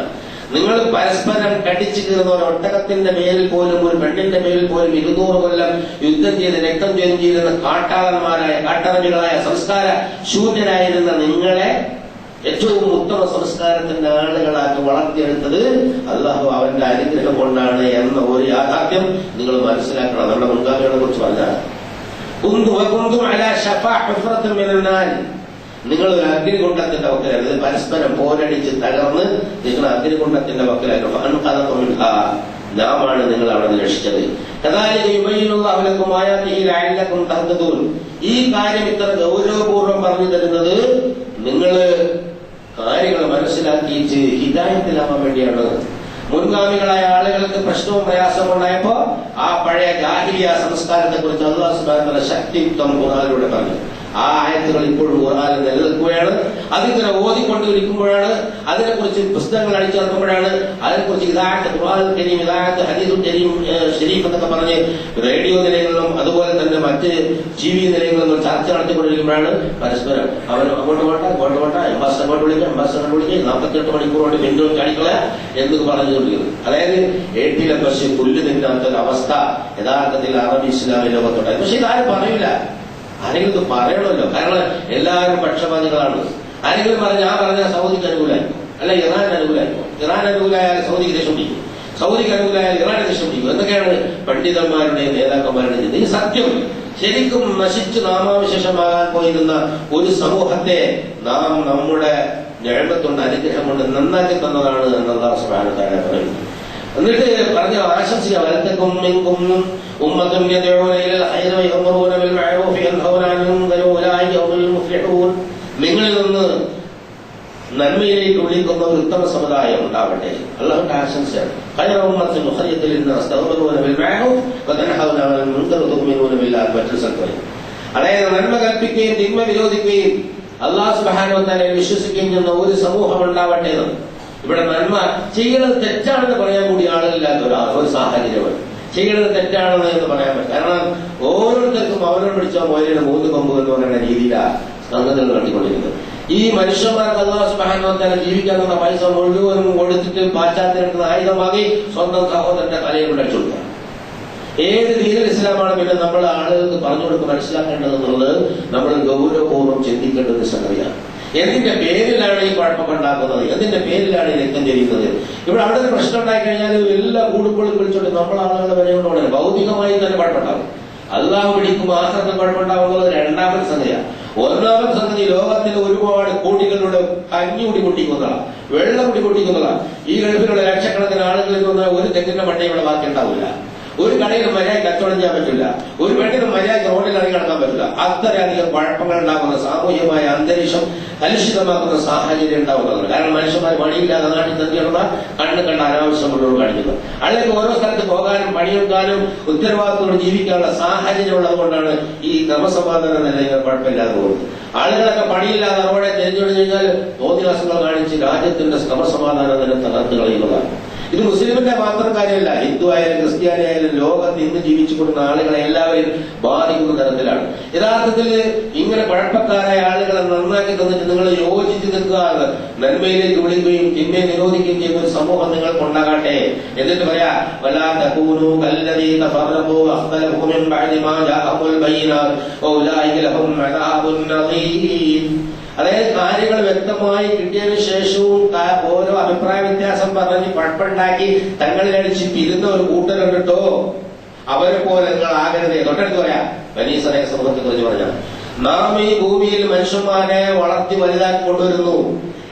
നിങ്ങൾ പരസ്പരം കടിച്ചു കീറുന്ന ഒരു ഒട്ടകത്തിന്റെ മേലിൽ പോലും ഒരു പെണ്ണിന്റെ മേലിൽ പോലും 200 കൊല്ലം യുദ്ധം ചെയ്ത് രക്തം ചെയ്തിരുന്ന കാട്ടറബികളായ സംസ്കാര ശൂന്യരായിരുന്ന നിങ്ങളെ ഏറ്റവും ഉത്തമ സംസ്കാരത്തിന്റെ ആളുകളാക്കി വളർത്തിയെടുത്തത് അല്ലാഹു അവന്റെ അനുഗ്രഹം കൊണ്ടാണ് എന്ന ഒരു യാഥാർത്ഥ്യം നിങ്ങൾ മനസ്സിലാക്കണം. നമ്മുടെ മുൻഗാമികളെ കുറിച്ച് പറഞ്ഞാൽ നിങ്ങൾ ഒരു അഗ്നികുണ്ഡത്തിന്റെ വക്കലായിരുന്നു, പരസ്പരം പോരടിച്ച് തകർന്ന് നിങ്ങൾ അഗ്നികുണ്ഡത്തിന്റെ വക്കലായിരുന്നു. നാമാണ് നിങ്ങൾ അവിടെ നിന്ന് രക്ഷിച്ചത്. ഈ കാര്യം ഇത്ര ഗൗരവപൂർവ്വം പറഞ്ഞു തരുന്നത് നിങ്ങൾ കാര്യങ്ങൾ മനസ്സിലാക്കിയിട്ട് ഹിദായത്തിലാവാൻ വേണ്ടിയാണ്. മുൻഗാമികളായ ആളുകൾക്ക് പ്രശ്നവും പ്രയാസവും ഉണ്ടായപ്പോ ആ പഴയ ജാഹിലിയ സംസ്കാരത്തെ കുറിച്ച് അല്ലാഹു സുബ്ഹാനഹു വ തആല ശക്തിയുക്തം ഖുർആനിലൂടെ പറഞ്ഞു. ആ ആയത്തുകൾ ഇപ്പോഴും ഖുർആനിൽ നിലനിൽക്കുകയാണ്. അതിങ്ങനെ ഓതിക്കൊണ്ടിരിക്കുമ്പോഴാണ്, അതിനെക്കുറിച്ച് പുസ്തകങ്ങൾ അടിച്ചിറക്കുമ്പോഴാണ്, അതിനെക്കുറിച്ച് ഇദാഅത്ത് ഖുർആനുൽ കരീം, ഇദാഅത്ത് ഹദീസുൽ കരീം ഷരീഫ് എന്നൊക്കെ പറഞ്ഞ് റേഡിയോ നിലയങ്ങളിലും അതുപോലെ തന്നെ മറ്റ് TV നിലയങ്ങളിലും ചർച്ച നടത്തിക്കൊണ്ടിരിക്കുമ്പോഴാണ് പരസ്പരം അവർ അങ്ങോട്ട് പോട്ടെ എംബാസി അങ്ങോട്ട് വിളിക്കുക, 48 മണിക്കൂർ കൊണ്ട് പിന്തുണ കാണിക്കുക എന്നൊക്കെ പറഞ്ഞുകൊണ്ടിരിക്കുന്നത്. അതായത് ഏട്ടിലെ പശു പുല്ല് തിന്നാത്തൊരവസ്ഥ യഥാർത്ഥത്തിൽ അറബ് ഇസ്ലാമിക ലോകത്തുണ്ടായി. പക്ഷെ ഇതാരും പറയില്ല. ആരെങ്കിലും ഇത് പറയണമല്ലോ. കാരണം എല്ലാവരും പക്ഷപാതികളാണ്. ആരെങ്കിലും ഞാൻ പറഞ്ഞാൽ സൗദിക്ക് അനുകൂലമായിരിക്കും, അല്ല ഇറാൻ അനുകൂലമായിരിക്കും. ഇറാൻ അനുകൂലമായാൽ സൗദിക്ക് ദേഷ്യം പിടിക്കും, സൗദിക്ക് അനുകൂലമായാൽ ഇറാന് ദേഷ്യം പിടിക്കും. എന്നൊക്കെയാണ് പണ്ഡിതന്മാരുടെയും നേതാക്കന്മാരുടെ ചിന്ത. ഈ സത്യം ശരിക്കും നശിച്ചു നാമാവിശേഷമാകാൻ പോയിരുന്ന ഒരു സമൂഹത്തെ നാം നമ്മുടെ നിഅമത്തുകൊണ്ട് അനുഗ്രഹം കൊണ്ട് നന്നാക്കി തന്നതാണ് എന്ന് അല്ലാഹു സുബ്ഹാനഹു വ തആല പറയുന്നു. എന്നിട്ട് പറഞ്ഞ ആശംസിക്കുക, വലത്തക്കും മിൻകും ഉമ്മത്തുൻ യദ്ഊന ഇലൽ ഖൈരി വയഅ്മുറൂന ബിൽ മഅറൂഫി വയൻഹൗന അനിൽ മുൻകരി വഉലൈക ഹുമുൽ മുഫ്ലിഹൂൻ, നിങ്ങളിൽ നിന്ന് നന്മയിലേക്ക് വിളിക്കുന്ന ഒരു ഉത്തമ സമുദായം ഉണ്ടാവട്ടെ. അല്ലാഹുവിന്റെ ആശംസയാണ്. ഖൈറ ഉമ്മത്തിൻ ഉഖ്രിജത് ലിന്നാസ് തഅ്മുറൂന ബിൽ മഅറൂഫ് വതൻഹൗന അനിൽ മുൻകരി വതുഅ്മിനൂന ബില്ലാഹി വറസൂലിഹി. അതായത് നന്മ കൽപ്പിക്കുകയും തിന്മ വിരോധിക്കുകയും അല്ലാഹു സുബ്ഹാനഹു വ തആലയെ വിശ്വസിക്കുകയും ചെയ്യുന്ന ഒരു സമൂഹം ഉണ്ടാവട്ടെ. ഇവിടെ നന്മ ചെയ്യുന്നത് തെറ്റാണെന്ന് പറയാൻ കൂടി ആളില്ലാത്ത ഒരു സാഹചര്യമാണ്. ചെയ്യുന്നത് തെറ്റാണെന്ന് എന്ന് പറയാൻ പറ്റും. കാരണം ഓരോരുത്തർക്കും അവരോട് പിടിച്ച മോയിലെ 3 കൊമ്പ് എന്ന് പറയുന്ന രീതിയിലാണ് സംഗതികൾ നടത്തിക്കൊണ്ടിരിക്കുന്നത്. ഈ മനുഷ്യന്മാർക്ക് അല്ലാഹു സുബ്ഹാനഹു വ തആല ജീവിക്കാൻ തന്ന പൈസ മുഴുവനും കൊടുത്തിട്ട് പാശ്ചാത്യത്തിന് ആയുധമാക്കി സ്വന്തം സഹോദരന്റെ തലയിൽ അടിച്ചു കൊടുക്കുക. ഏത് ദീനുൽ ഇസ്ലാമാണ് പിന്നെ നമ്മൾ ആളുകൾക്ക് പറഞ്ഞു കൊടുത്ത് മനസ്സിലാക്കേണ്ടതെന്നുള്ളത് നമ്മൾ ഗൗരവപൂർവ്വം ചിന്തിക്കേണ്ട ഒരു സംഗതിയാണ്. എന്തിന്റെ പേരിലാണ് ഈ കുഴപ്പമുണ്ടാക്കുന്നത്? എന്തിന്റെ പേരിലാണ് ഈ രക്തം ചെരിയുന്നത്? ഇവിടെ അവിടെ ഒരു പ്രശ്നം ഉണ്ടായി കഴിഞ്ഞാൽ എല്ലാ കൂടുമ്പോഴും വിളിച്ചോണ്ട് നമ്മൾ ആളുകളുടെ വില കൊണ്ടുപോകണം. ഭൗതികമായി തന്നെ കുഴപ്പമുണ്ടാകും. അല്ലാഹു പിടിക്കും ആശ്രമം കുഴപ്പമുണ്ടാകുന്നത് രണ്ടാമത്തെ സംഗതിയാണ്. ഒന്നാമത്തെ സംഗതി ലോകത്തിൽ ഒരുപാട് കോടികളുടെ കഞ്ഞികുടി പൊട്ടിക്കുന്നതാണ്, വെള്ളം കുടി പൊട്ടിക്കുന്നതാണ്. ഈ ഗൾഫിലുള്ള ലക്ഷക്കണക്കിന് ആളുകളിൽ നിന്ന് ഒരു തെങ്ങിന്റെ മട്ട ഇവിടെ ബാക്കി ഉണ്ടാവില്ല. ഒരു കടയിൽ മര്യാദ കച്ചവടം ചെയ്യാൻ പറ്റില്ല, ഒരു പെണ്ണിനും മര്യാദ റോഡിൽ ഇറങ്ങി നടക്കാൻ പറ്റില്ല. അത്രയധികം കുഴപ്പങ്ങൾ ഉണ്ടാകുന്ന സാമൂഹ്യമായ അന്തരീക്ഷം കലുഷിതമാക്കുന്ന സാഹചര്യം ഉണ്ടാവുന്നത്. കാരണം മനുഷ്യന്മാർ പണിയില്ലാതെ നാട്ടിൽ തന്നെയുള്ള കണ്ണ് കണ്ട അനാവശ്യമുള്ളവർ കാണിക്കുന്നത്. അല്ലെങ്കിൽ ഓരോ സ്ഥലത്ത് പോകാനും പണിയെടുക്കാനും ഉത്തരവാദിത്തത്തോട് ജീവിക്കാനുള്ള സാഹചര്യം ഉള്ളത് കൊണ്ടാണ് ഈ ക്രമസമാധാന നിലയിൽ കുഴപ്പമില്ലാതെ പോകുന്നത്. ആളുകളൊക്കെ പണിയില്ലാതെ റോഡെ തിരിഞ്ഞുകൊണ്ട് കഴിഞ്ഞാൽ തോന്നിവാസങ്ങൾ കാണിച്ച് രാജ്യത്തിന്റെ ക്രമസമാധാന നില തകർത്ത് കളയുന്നതാണ്. ഇത് മുസ്ലിമിന്റെ മാത്രം കാര്യമല്ല, ഹിന്ദു ആയാലും ക്രിസ്ത്യാനി ആയാലും ലോകത്ത് ഇന്ന് ജീവിച്ചു കൊടുക്കുന്ന ആളുകളെ എല്ലാവരും ബാധിക്കുന്ന തരത്തിലാണ്. യഥാർത്ഥത്തിൽ ഇങ്ങനെ കുഴപ്പക്കാരായ ആളുകളെ നന്നാക്കി തന്നിട്ട് നിങ്ങൾ യോജിച്ച് നിൽക്കുക, നന്മയിലേക്ക് വിളിക്കുകയും തിന്മയെ നിരോധിക്കുകയും ചെയ്യുന്ന ഒരു സമൂഹം നിങ്ങൾക്ക് ഉണ്ടാകട്ടെ. എന്നിട്ട് പറയാ വലാ തകൂനൂ കല്ലദീന തഫറഖൂ വഖ്തലഫൂ മിൻ ബഅദി മാ ജാഅഹുൽ ബയ്യിനാത്ത് വഉലൈക ലഹും അദാബുൻ നദീർ. അതായത് കാര്യങ്ങൾ വ്യക്തമായി കിട്ടിയതിനു ശേഷവും ഓരോ അഭിപ്രായ വ്യത്യാസം പറഞ്ഞ് കുഴപ്പമുണ്ടായി കുഴപ്പമുണ്ടാക്കി തങ്ങളിലടിച്ച് പിരുന്ന ഒരു കൂട്ടരുണ്ടോ, അവരെ പോലെ നിങ്ങൾ ആകരുതേ. തൊട്ടടുത്ത് പറയാം ബനീ ഇസ്രായേൽ സമൂഹത്തെ കുറിച്ച് പറഞ്ഞാൽ, നാം ഈ ഭൂമിയിൽ മനുഷ്യന്മാരെ വളർത്തി വലുതാക്കി കൊണ്ടുവരുന്നു,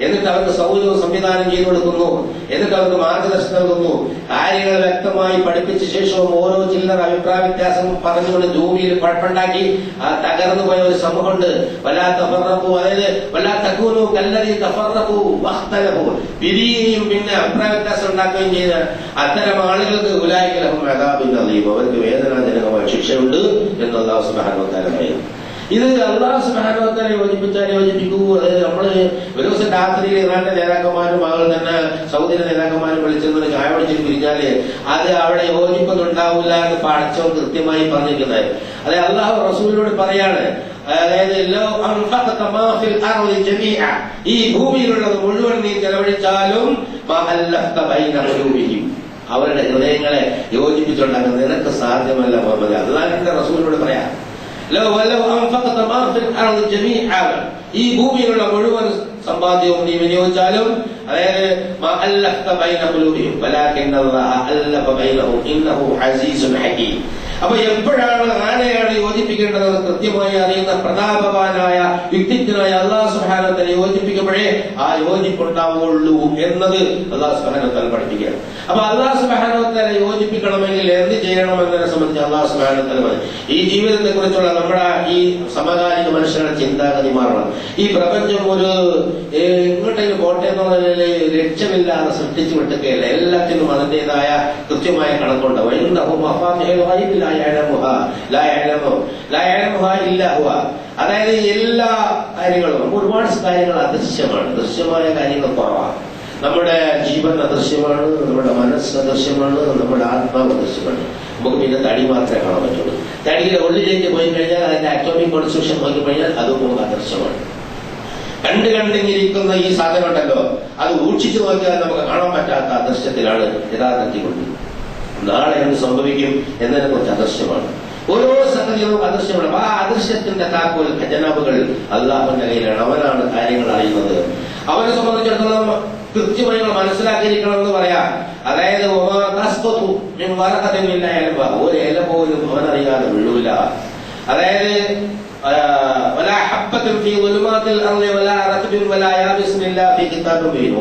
എന്നിട്ട് അവർക്ക് സൗകര്യവും സംവിധാനം ചെയ്തു കൊടുക്കുന്നു, എന്നിട്ട് അവർക്ക് മാർഗദർശനം നൽകുന്നു, കാര്യങ്ങൾ വ്യക്തമായി പഠിപ്പിച്ച ശേഷവും ഓരോ ചില്ലറ അഭിപ്രായ വ്യത്യാസം പറഞ്ഞുകൊണ്ട് ഭൂമിയിൽ കുഴപ്പമുണ്ടാക്കി തകർന്നു പോയ ഒരു സമൂഹമുണ്ട്. വല്ലാത്ത തഫറഖു, അതായത് വല്ലാത്ത തകൂനു കല്ലദീ തഫറഖു വഖ്തലഫു, പിരിയുകയും പിന്നെ അഭിപ്രായ വ്യത്യാസം ഉണ്ടാക്കുകയും ചെയ്ത അത്തരം ആളുകൾക്ക് ഉലൈക ലഹും അദാബുൻ അലീം, അവർക്ക് വേദനാജനകമായ ശിക്ഷയുണ്ട് എന്ന് അല്ലാഹു സുബ്ഹാനഹു വ തആല പറയുന്നു. ഇത് അല്ലാഹു സുബ്ഹാനഹു വ തആല യോജിപ്പിച്ചാൽ യോജിപ്പിക്കൂ. അതായത് നമ്മള് ഒരു ദിവസം രാത്രിയിൽ ഇറാന്റെ നേതാക്കന്മാരും മകൾ തന്നെ സൗദിയിലെ നേതാക്കന്മാരും വിളിച്ചെന്ന് ചായ പിടിച്ചിട്ട് പിരിഞ്ഞാല് അത് അവിടെ യോജിപ്പൊന്നും ഉണ്ടാവില്ല എന്ന് പഠിച്ചവൻ കൃത്യമായി പറഞ്ഞിരിക്കുന്നത്. അതായത് അല്ലാഹു റസൂലിനോട് പറയാണ്, അതായത് ഈ ഭൂമിയിലുള്ളത് മുഴുവൻ നീ ചെലവഴിച്ചാലും അവരുടെ ഹൃദയങ്ങളെ യോജിപ്പിച്ചുണ്ടാക്കാൻ നിനക്ക് സാധ്യമല്ല മുഹമ്മദ്. അല്ലാഹുവിന്റെ റസൂലിനോട് പറയാം, ഈ ഭൂമിയിലുള്ള മുഴുവൻ സമ്പാദ്യവും നീ വിനിയോഗിച്ചാലും, അതായത് അപ്പൊ എപ്പോഴാണ് ആരെയാണ് യോജിപ്പിക്കേണ്ടതെന്ന് കൃത്യമായി അറിയുന്ന പ്രതാപവാനായ വ്യക്തിത്വനായ അല്ലാഹു സുബ്ഹാനഹു വ തആല യോജിപ്പിക്കുമ്പോഴേ ആ യോജിപ്പുണ്ടാവുള്ളൂ എന്നത് അല്ലാഹു സുബ്ഹാനഹു വ തആല പഠിപ്പിക്കുകയാണ്. അപ്പൊ അല്ലാഹു സുബ്ഹാനഹു വ തആല യോജിപ്പിക്കണമെങ്കിൽ എന്ത് ചെയ്യണം എന്നതിനെ സംബന്ധിച്ച് അല്ലാഹു സുബ്ഹാനഹു വ തആല പറയും, ഈ ജീവിതത്തെ കുറിച്ചുള്ള നമ്മുടെ ഈ സമകാലിക മനുഷ്യരുടെ ചിന്താഗതി മാറണം. ഈ പ്രപഞ്ചം ഒരു ഇങ്ങോട്ടേക്ക് പോട്ടെ എന്നുള്ള ലക്ഷ്യമില്ലാതെ സൃഷ്ടിച്ചു വിട്ടുകയല്ല, എല്ലാത്തിനും അതിന്റേതായ കൃത്യമായ കണക്കുണ്ട്. അതായത് എല്ലാ കാര്യങ്ങളും, ഒരുപാട് കാര്യങ്ങൾ അദൃശ്യമാണ്, ദൃശ്യമായ കാര്യങ്ങൾ കുറവാണ്. നമ്മുടെ ജീവൻ അദൃശ്യമാണ്, നമ്മുടെ മനസ്സ് അദൃശ്യമാണ്, നമ്മുടെ ആത്മാവ് അദൃശ്യമാണ്. നമുക്ക് പിന്നെ തടി മാത്രമേ കാണാൻ പറ്റുള്ളൂ. തടിയുടെ ഉള്ളിലേക്ക് പോയി കഴിഞ്ഞാൽ അതിന്റെ അറ്റോമിക് കോൺസ്ട്രക്ഷൻ നോക്കി കഴിഞ്ഞാൽ അതും നമുക്ക് അദൃശ്യമാണ്. കണ്ടിരിക്കുന്ന ഈ സാധനം ഉണ്ടല്ലോ, അത് ഊക്ഷിച്ചു നോക്കിയാൽ നമുക്ക് കാണാൻ പറ്റാത്ത അദൃശ്യത്തിലാണ് യഥാർത്ഥത്തിൽ കൊണ്ട്. നാളെ എന്ത് സംഭവിക്കും എന്നതിനെ കുറിച്ച് അദൃശ്യമാണ്. ഓരോ സംഗതികളും അദൃശ്യമാണ്. ആ അദൃശ്യത്തിന്റെ താക്കോൽ ഖജനാവുകൾ അല്ലാഹുവിന്റെ കയ്യിലാണ്. അവനാണ് കാര്യങ്ങൾ അറിയുന്നത്. അവനെ സംബന്ധിച്ചിടത്തോളം കൃത്യമായി മനസ്സിലാക്കിയിരിക്കണം എന്ന് പറയാം. അതായത് ഒരു ഇല പോലും അവനറിയാതെ വീഴൂല. അതായത്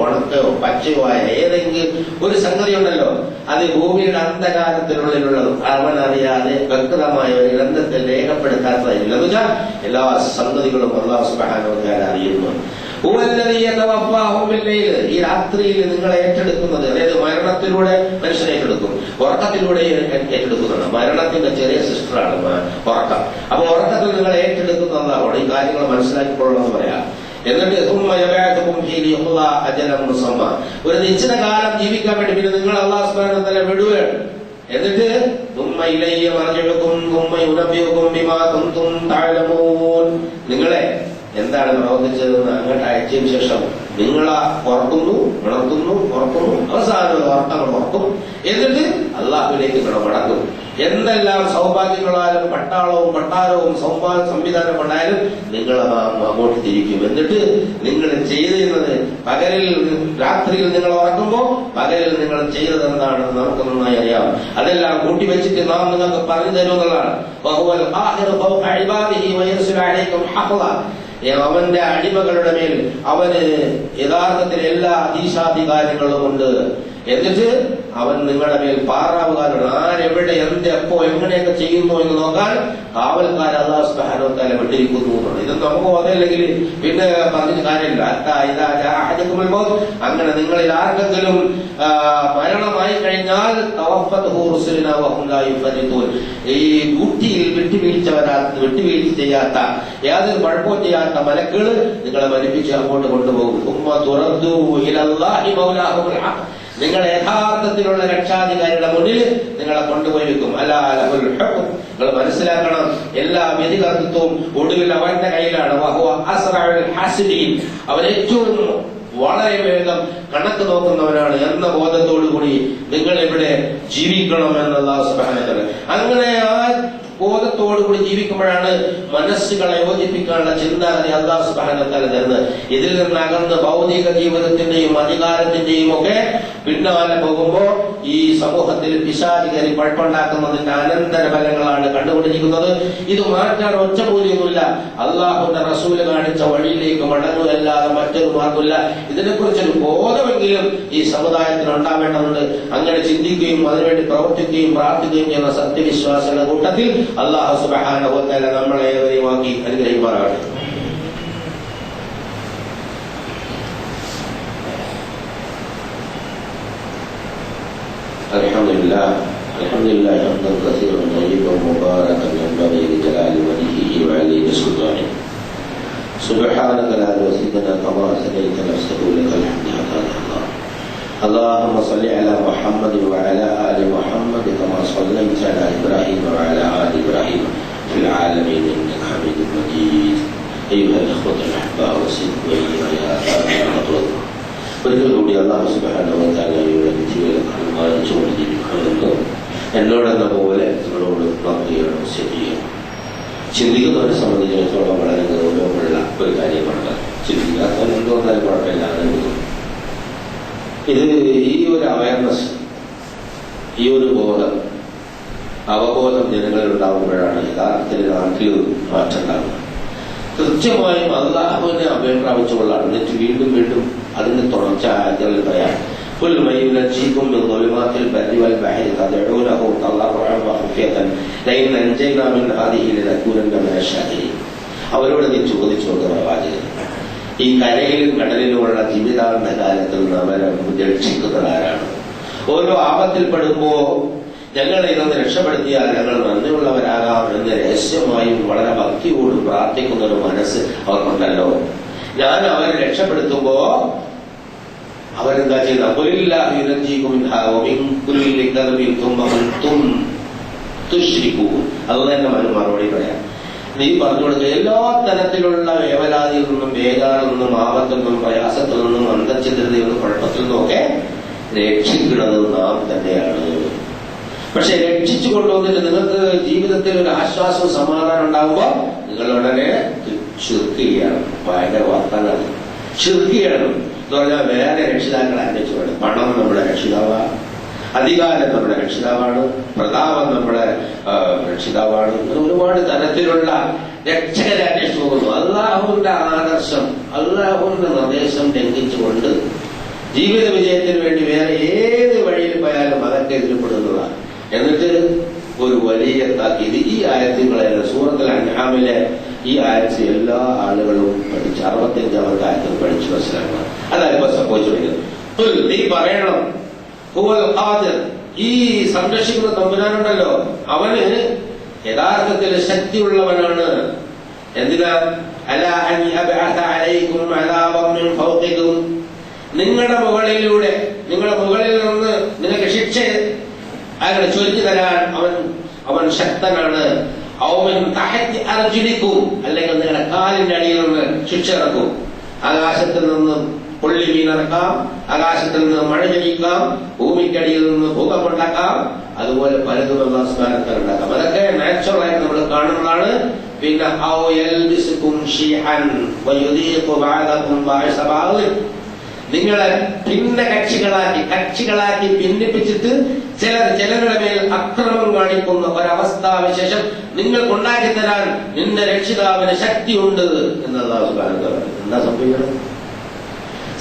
ഉണക്കോ പച്ചയോ ആയ ഏതെങ്കിലും ഒരു സംഗതി ഉണ്ടല്ലോ, അത് ഭൂമിയുടെ അന്ധകാരത്തിനുള്ളിലുള്ളത് അവനറിയാതെ വ്യക്തമായ ഒരു ഗ്രന്ഥത്തിൽ രേഖപ്പെടുത്താത്തതായില്ല. എന്ന് വെച്ചാൽ എല്ലാ സംഗതികളും അല്ലാഹു സുബ്ഹാനഹു വ തആല അറിയുന്നു. ഈ രാത്രിയിൽ നിങ്ങളെ ഏറ്റെടുക്കുന്നത്, അതായത് മരണത്തിലൂടെ മനുഷ്യനെ ഏറ്റെടുക്കും, ഉറക്കത്തിലൂടെ ഏറ്റെടുക്കുന്നതാണ്. മരണത്തിന്റെ ചെറിയ സിസ്റ്ററാണ് ഉറക്കം. അപ്പൊ ഉറക്കത്തിൽ നിങ്ങളെ ഏറ്റെടുക്കുന്നതാണ്. ഈ കാര്യങ്ങൾ മനസ്സിലാക്കിക്കൊള്ളണമെന്ന് പറയാം. എന്നിട്ട് ഒരു നിശ്ചിത കാലം ജീവിക്കാൻ വേണ്ടി പിന്നെ നിങ്ങൾ അല്ലാഹു സുബ്ഹാനഹു വ തആല വിടുകയാണ്. എന്നിട്ട് നിങ്ങളെ എന്താണ് പ്രവർത്തിച്ചതെന്ന് അങ്ങോട്ട് അയച്ചതിന് ശേഷം നിങ്ങളെ ഉറക്കുന്നു, ഉണർത്തുന്നു, ഉറക്കുന്നു, അവസാനം ഉറക്കങ്ങൾ ഉറക്കും. എന്നിട്ട് അള്ളാഹുവിലേക്ക് മടങ്ങും. എന്തെല്ലാം സൗഭാഗ്യങ്ങളായാലും പട്ടാളവും സംവിധാനം കൊണ്ടായാലും നിങ്ങൾ അങ്ങോട്ട് തിരിക്കും. എന്നിട്ട് നിങ്ങൾ ചെയ്തിരുന്നത് പകലിൽ, രാത്രിയിൽ നിങ്ങൾ ഉറക്കുമ്പോൾ പകലിൽ നിങ്ങൾ ചെയ്തത് എന്താണെന്ന് നമുക്ക് നന്നായി അറിയാം. അതെല്ലാം കൂട്ടിവെച്ചിട്ട് നാം നിങ്ങൾക്ക് പറഞ്ഞു തരുമെന്നുള്ളതാണ്. അവന്റെ അടിമകളുടെ മേൽ അവന് യഥാർത്ഥത്തിൽ എല്ലാ അധീശാധികാരങ്ങളും ഉണ്ട്. എന്നിട്ട് അവൻ നിങ്ങളുടെ മേൽ പാറാവുകാരാണ്. ആരെവിടെ എന്ത് എപ്പോ എങ്ങനെയൊക്കെ ചെയ്യുന്നു എന്ന് നോക്കാൻ കാവൽക്കാർ അല്ലാഹു സുബ്ഹാനഹു വ തആല വിട്ടിരിക്കുന്നു. ഇത് നമുക്ക് ഓതല്ലെങ്കിൽ പിന്നെ പറഞ്ഞിട്ട് കാര്യമില്ല. അങ്ങനെ നിങ്ങളിൽ ആർക്കെങ്കിലും മരണമായി കഴിഞ്ഞാൽ ഈ ഡ്യൂട്ടിയിൽ വിട്ടുവീഴ്ച ചെയ്യാത്ത, യാതൊരു കുഴപ്പവും ചെയ്യാത്ത മലക്കുകൾ നിങ്ങളെ മരിപ്പിച്ച് അങ്ങോട്ട് കൊണ്ടുപോകും. നിങ്ങൾ യഥാർത്ഥത്തിലുള്ള രക്ഷാധികാരിയുടെ മുന്നിൽ നിങ്ങളെ കൊണ്ടുപോയി വെക്കും. നിങ്ങൾ മനസ്സിലാക്കണം, എല്ലാ വിധികർത്തൃത്വവും ഒടുവിൽ അവന്റെ കയ്യിലാണ്. അവൻ ഏറ്റവും വളരെ വേഗം കണക്ക് നോക്കുന്നവനാണ് എന്ന ബോധത്തോടുകൂടി നിങ്ങൾ ഇവിടെ ജീവിക്കണം എന്ന് അല്ലാഹു സുബ്ഹാനഹു വ തആല. അങ്ങനെ ആ ബോധത്തോടുകൂടി ജീവിക്കുമ്പോഴാണ് മനസ്സുകളെ യോജിപ്പിക്കാനുള്ള ചിന്താഗതി അല്ലാഹു സുബ്ഹാനഹു വ തആല തരുന്നത്. ഇതിൽ നിന്നകന്ന് ഭൗതിക ജീവിതത്തിന്റെയും അധികാരത്തിന്റെയും ഒക്കെ പിന്നാലെ പോകുമ്പോ ഈ സമൂഹത്തിൽ പിശാചികരി കുഴപ്പമുണ്ടാക്കുന്നതിന്റെ അനന്തര ഫലങ്ങളാണ് കണ്ടുകൊണ്ടിരിക്കുന്നത്. ഇത് മാറ്റാൻ ഒറ്റമൂലിയൊന്നുമില്ല. അള്ളാഹുവിന്റെ റസൂല് കാണിച്ച വഴിയിലേക്ക് മടങ്ങുകയല്ലാതെ മറ്റൊരു മാർഗമില്ല. ഇതിനെക്കുറിച്ചൊരു ബോധമെങ്കിലും ഈ സമുദായത്തിന് ഉണ്ടാവേണ്ടതുണ്ട്. അങ്ങനെ ചിന്തിക്കുകയും അതിനുവേണ്ടി പ്രവർത്തിക്കുകയും പ്രാർത്ഥിക്കുകയും ചെയ്യുന്ന സത്യവിശ്വാസികളുടെ കൂട്ടത്തിൽ അല്ലാഹു സുബ്ഹാനഹു വ തആല നമ്മളെ ഏവരെയുമാക്കി അനുഗ്രഹിക്കുമാറാകട്ടെ. അൽഹംദുലില്ലാഹ് അൽഹംദുലില്ലാഹി ഹംദൻ കസീറൻ തയ്യിബൻ മുബാറകൻ യൻബഗി ലിജലാലി വജ്ഹിഹി വഅലി സുൽത്താനിഹി സുബ്ഹാനക ലാ ഇലാഹ ഇല്ലാ കമാ സനൈത നഫ്സക ലകൽ ഹംദു ഹത്താ അല്ലാഹ്. اللهم صل على محمد وعلى آل محمد كما صليت على إبراهيم وعلى آل إبراهيم في العالمين إنك حميد مجيد. أيها الإخوة الأحباء وسيدنا يا آل الأطول ഒരിക്കൽക്കൂടി അല്ലാഹു സുബ്ഹാനഹു വ തആലയുടെ വിധികളെ അനുസരിച്ചുകൊണ്ടിരിക്കുന്നു. എന്നോടെന്ന പോലെ നിങ്ങളോട് പ്രാർത്ഥിക്കണം, ശരിയാണ്. ചിന്തിക്കുന്നവരെ സംബന്ധിച്ചിടത്തോളം വളരെ ഗൗരവമുള്ള ഒരു കാര്യമാണ്. ചിന്തിക്കാത്തവർ എന്തുകൊണ്ടാലും കുഴപ്പമില്ല. ഇത് ഈ ഒരു അവയർനെസ്, ഈ ഒരു അവബോധം ജനങ്ങളിൽ ഉണ്ടാകുമ്പോഴാണ് യഥാർത്ഥത്തിൽ നാട്ടിൽ മാറ്റം ഉണ്ടാകുന്നത്. കൃത്യമായും അല്ലാഹുവിനെ അഭയം പ്രാപിച്ചുകൊള്ളാണ്. എന്നിട്ട് വീണ്ടും വീണ്ടും അതിന്റെ തുടർച്ച ആയത്തുകളിൽ പറയാം. അവരോട് നീ ചോദിച്ചു പ്രവാചകൻ, ഈ കരയിലും കടലിലുമുള്ള ജീവിതാന്ത കാലത്തിൽ നിന്ന് അവരെ രക്ഷിക്കുന്നതാരാണ്? ഓരോ ആപത്തിൽപ്പെടുമ്പോ ഞങ്ങളെ ഇതൊന്ന് രക്ഷപ്പെടുത്തിയാൽ ഞങ്ങൾ നന്ദിയുള്ളവരാകാം എന്ന് രഹസ്യമായും വളരെ ഭക്തിയോടും പ്രാർത്ഥിക്കുന്ന ഒരു മനസ്സ് അവർക്കുണ്ടല്ലോ. ഞാൻ അവരെ രക്ഷപ്പെടുത്തുമ്പോ അവരെന്താ ചെയ്യുന്നത്? അത് തന്നെ മറുപടി പറയാം. നീ പറഞ്ഞു കൊടുക്കുക, എല്ലാ തരത്തിലുള്ള വേവലാതിയിൽ നിന്നും ബേജാറിൽ നിന്നും ആപത്തിൽ നിന്നും പ്രയാസത്തിൽ നിന്നും അന്തർചിത്രതയിൽ നിന്നും കുഴപ്പത്തിൽ നിന്നും ഒക്കെ രക്ഷിക്കുന്നത് നാം തന്നെയാണ്. പക്ഷെ രക്ഷിച്ചു കൊണ്ടുവന്നിട്ട് നിങ്ങൾക്ക് ജീവിതത്തിൽ ഒരു ആശ്വാസവും സമാധാനം ഉണ്ടാകുമ്പോ നിങ്ങൾ ഉടനെ ശിർക്കുകയാണ്. ഭയങ്കര വാർത്തകളാണ്. ശിർക്കുകയാണ് എന്ന് പറഞ്ഞാൽ വേറെ രക്ഷിതാക്കളെ അന്വേഷിച്ചു വേണം. പണം നമ്മുടെ രക്ഷിതാവാണ്, അധികാരം നമ്മുടെ രക്ഷിതാവാണ്, പ്രതാപം നമ്മുടെ രക്ഷിതാവാണ്. ഒരുപാട് തരത്തിലുള്ള രക്ഷകരെ അന്വേഷിച്ചു പോകുന്നു. അല്ലാഹുവിന്റെ ആദർശം, അല്ലാഹുവിന്റെ നിർദ്ദേശം ലംഘിച്ചുകൊണ്ട് ജീവിത വിജയത്തിന് വേണ്ടി വേറെ ഏത് വഴിയിൽ പോയാലും അതൊക്കെ എതിർപ്പെടുന്നതാണ്. എന്നിട്ട് ഒരു വലിയ താക്കീത് ഈ ആയത്തുകളെ സൂറത്തുൽ അൻആമിലെ ഈ ആയത്ത് എല്ലാ ആളുകളും പഠിച്ച് 65-ാമത്തെ ആയത്തിൽ പഠിച്ചു മനസ്സിലാക്കണം. അതല്പം സംഭവിച്ചുകൊണ്ടിരിക്കുന്നത്. നീ പറയണം, ഈ സംരക്ഷിക്കുന്ന തമ്പുരാനുണ്ടല്ലോ, അവന് യഥാർത്ഥത്തിൽ ശക്തിയുള്ളവനാണ്. എന്തിനാ? നിങ്ങളുടെ മുകളിലൂടെ, നിങ്ങളുടെ മുകളിൽ നിന്ന് നിങ്ങൾക്ക് ശിക്ഷ അങ്ങനെ ചൊരിഞ്ഞു തരാൻ അവൻ ശക്തനാണ്. അവൻ തഹത്തി അർജുനിക്കും, അല്ലെങ്കിൽ നിങ്ങളുടെ കാലിന്റെ അടിയിൽ നിന്ന് ശിക്ഷ ഇറക്കും. ആകാശത്തിൽ നിന്ന് പൊള്ളി വീണിറക്കാം, ആകാശത്തിൽ നിന്ന് മഴ ജനിക്കാം, ഭൂമിക്കടിയിൽ നിന്ന് ഭൂകമ്പുണ്ടാക്കാം, അതുപോലെ പലതും അല്ലാഹു സുബ്ഹാനഹു വ തആല ഉണ്ടാക്കാം. അതൊക്കെ നാച്ചുറലായിട്ട് നമ്മൾ കാണുന്നതാണ്. പിന്നെ നിങ്ങളെ ഭിന്ന കക്ഷികളാക്കി ഭിന്നിപ്പിച്ചിട്ട് ചിലരുടെ മേൽ അക്രമം കാണിക്കുന്ന ഒരവസ്ഥാവിശേഷം നിങ്ങൾക്കുണ്ടാക്കി തരാൻ നിന്റെ രക്ഷിതാവിന് ശക്തിയുണ്ട് എന്ന് അല്ലാഹു സുബ്ഹാനഹു വ തആല. എന്താ സംഭവിക്കുന്നത്?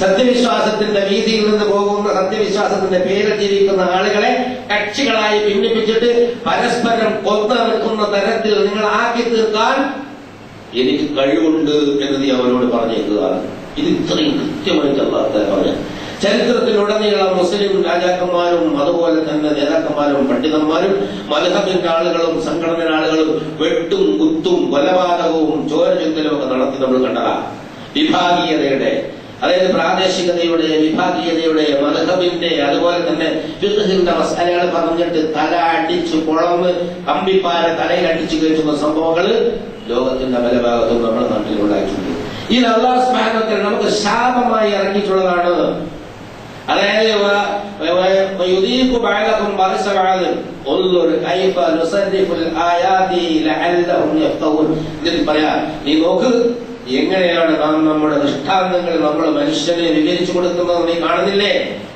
സത്യവിശ്വാസത്തിന്റെ വീതിയിൽ നിന്ന് പോകുന്ന, സത്യവിശ്വാസത്തിന്റെ പേരിൽ ജീവിക്കുന്ന ആളുകളെ കക്ഷികളായി ഭിന്നിപ്പിച്ചിട്ട് പരസ്പരം കൊന്നു നിൽക്കുന്ന തരത്തിൽ നിങ്ങൾ ആക്കി തീർക്കാൻ എനിക്ക് കഴിവുണ്ട് എന്ന് നീ അവരോട് പറഞ്ഞേക്കുകയാണ്. ഇത് ഇത്രയും കൃത്യമായിട്ട് അല്ലാഹു തആല പറഞ്ഞു. ചരിത്രത്തിലുടനീളം മുസ്ലിം രാജാക്കന്മാരും അതുപോലെ തന്നെ നേതാക്കന്മാരും പണ്ഡിതന്മാരും മദ്ഹബിന്റെ ആളുകളും സംഘടന ആളുകളും വെട്ടും കുത്തും കൊലപാതകവും ചോരചുക്കലും ഒക്കെ നടത്തി നമ്മൾ കണ്ടതാ. വിഭാഗീയതയുടെ, അതായത് പ്രാദേശികതയുടെ, വിഭാഗീയതയുടെ, മദ്ഹബിന്റെ, അതുപോലെ തന്നെ ഫിഖ്ഹിന്റെ മസലകൾ പറഞ്ഞിട്ട് തല അടിച്ചു പൊളന്ന് കമ്പിപ്പാര തലയിൽ അടിച്ചു കയറ്റുന്ന സംഭവങ്ങൾ ലോകത്തിന്റെ പല ഭാഗത്തും നമ്മുടെ നാട്ടിൽ ഉണ്ടായിട്ടുണ്ട്. ഇത് അല്ലാഹു സുബ്ഹാനഹു വ തആല നമുക്ക് ശാപമായി ഇറക്കിയിട്ടുള്ളതാണ്. അതായത് പറയാ, നീ നോക്ക് എങ്ങനെയാണ് നാം നമ്മുടെ ദൃഷ്ടാന്തങ്ങൾ നമ്മൾ മനുഷ്യനെ വിവരിച്ചു കൊടുക്കുന്നത് നീ കാണുന്നില്ലേ?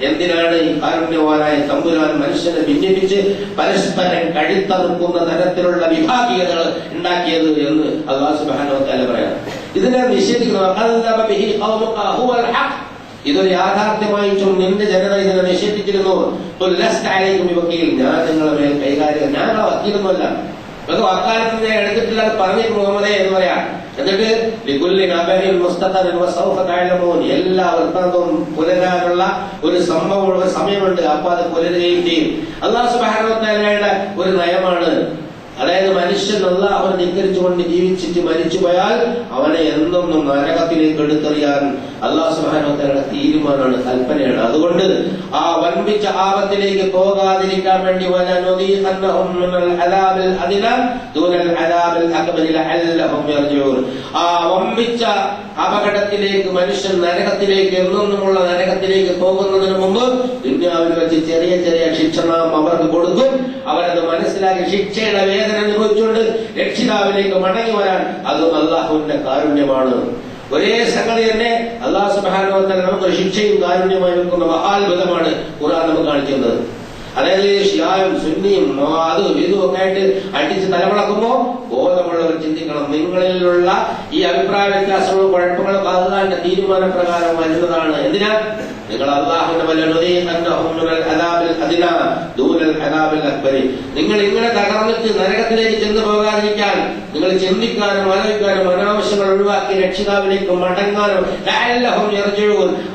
എന്തിനാണ് ഈ കാരുണ്യവാനായ തമ്പുരാൻ മനുഷ്യനെ ഭിന്നിപ്പിച്ച് പരസ്പരം കഴുത്തറുക്കുന്ന തരത്തിലുള്ള വിഭാഗീയതകൾ ഉണ്ടാക്കിയത് എന്ന് അല്ലാഹു സുബ്ഹാനഹു വ തആല പറയാം. ഇതിനെ നിഷേധിക്കുന്നത് ഇതൊരു യാഥാർത്ഥ്യമായിട്ടും നിന്റെ ജനത ഇതിനെ നിഷേധിച്ചിരുന്നു. ഞാൻ നിങ്ങളെ മേൽ കൈകാര്യം, ഞാൻ ആ വക്കീലൊന്നുമല്ല, നിങ്ങൾക്ക് വക്കാലത്ത് എടുത്തിട്ടില്ല പറഞ്ഞിട്ട് മുഹമ്മദേ എന്ന് പറയാം. എന്നിട്ട് എല്ലാ വൃത്താന്തവും പുലരാനുള്ള ഒരു സമയമുണ്ട്. അപ്പൊ അത് പുലരുകയും ചെയ്യും. അല്ലാഹു സുബ്ഹാനഹു വ തആലയുടെ ഒരു നയമാണ്. അതായത് മനുഷ്യൻ അല്ലാഹുവിനെ ധിക്കരിച്ചുകൊണ്ട് ജീവിച്ചിട്ട് മരിച്ചുപോയാൽ അവനെ എന്നെന്നും നരകത്തിലേക്ക് എടുത്തെറിയാൻ അല്ലാഹു സുബ്ഹാനഹു വ തആലയുടെ തീരുമാനമാണ്, കൽപ്പനയാണ്. അതുകൊണ്ട് ആ വൻപിച്ച ആപത്തിലേക്ക് പോകാതിരിക്കാൻ വേണ്ടി ആ വമ്പിച്ച അപകടത്തിലേക്ക് മനുഷ്യൻ നരകത്തിലേക്ക് എന്നെന്നുമുള്ള നരകത്തിലേക്ക് പോകുന്നതിന് മുമ്പ് ദുനിയാവിൽ വെച്ച് ചെറിയ ചെറിയ ശിക്ഷ നാം അവർക്ക് കൊടുക്കും. അവരത് മനസ്സിലാക്കി ശിക്ഷയുടെ വേദന അനുഭവിച്ചുകൊണ്ട് രക്ഷിതാവിലേക്ക് മടങ്ങി വരാൻ അതും അല്ലാഹുവിന്റെ കാരുണ്യമാണ്. ഒരേ സംഗതി തന്നെ അല്ലാഹു സുബ്ഹാനഹു വ തആല നമുക്ക് ശിക്ഷയും കാരുണ്യമായി വെക്കുന്ന മഹാത്ഭുതമാണ് ഖുർആൻ നമുക്ക് കാണിക്കുന്നത്. അതായത് ഷിയായും സുന്നിയും അതും ഇതും ഒക്കെ ആയിട്ട് അടിച്ച് തലമുളക്കുമ്പോ ബോധമുള്ളവർ ചിന്തിക്കണം, നിങ്ങളിലുള്ള ഈ അഭിപ്രായ വ്യത്യാസങ്ങളും കുഴപ്പങ്ങളും അല്ലാഹുവിന്റെ തീരുമാനപ്രകാരം വരുന്നതാണ്. എന്തിനാ? നിങ്ങൾ നിങ്ങൾ ഇങ്ങനെ തകർന്നിട്ട് നരകത്തിലേക്ക് ചെന്ന് പോകാതിരിക്കാൻ നിങ്ങൾ ചിന്തിക്കാനും ആലോചിക്കാനും അനാവശ്യങ്ങൾ ഒഴിവാക്കി രക്ഷിതാവിലേക്ക് മടങ്ങാനും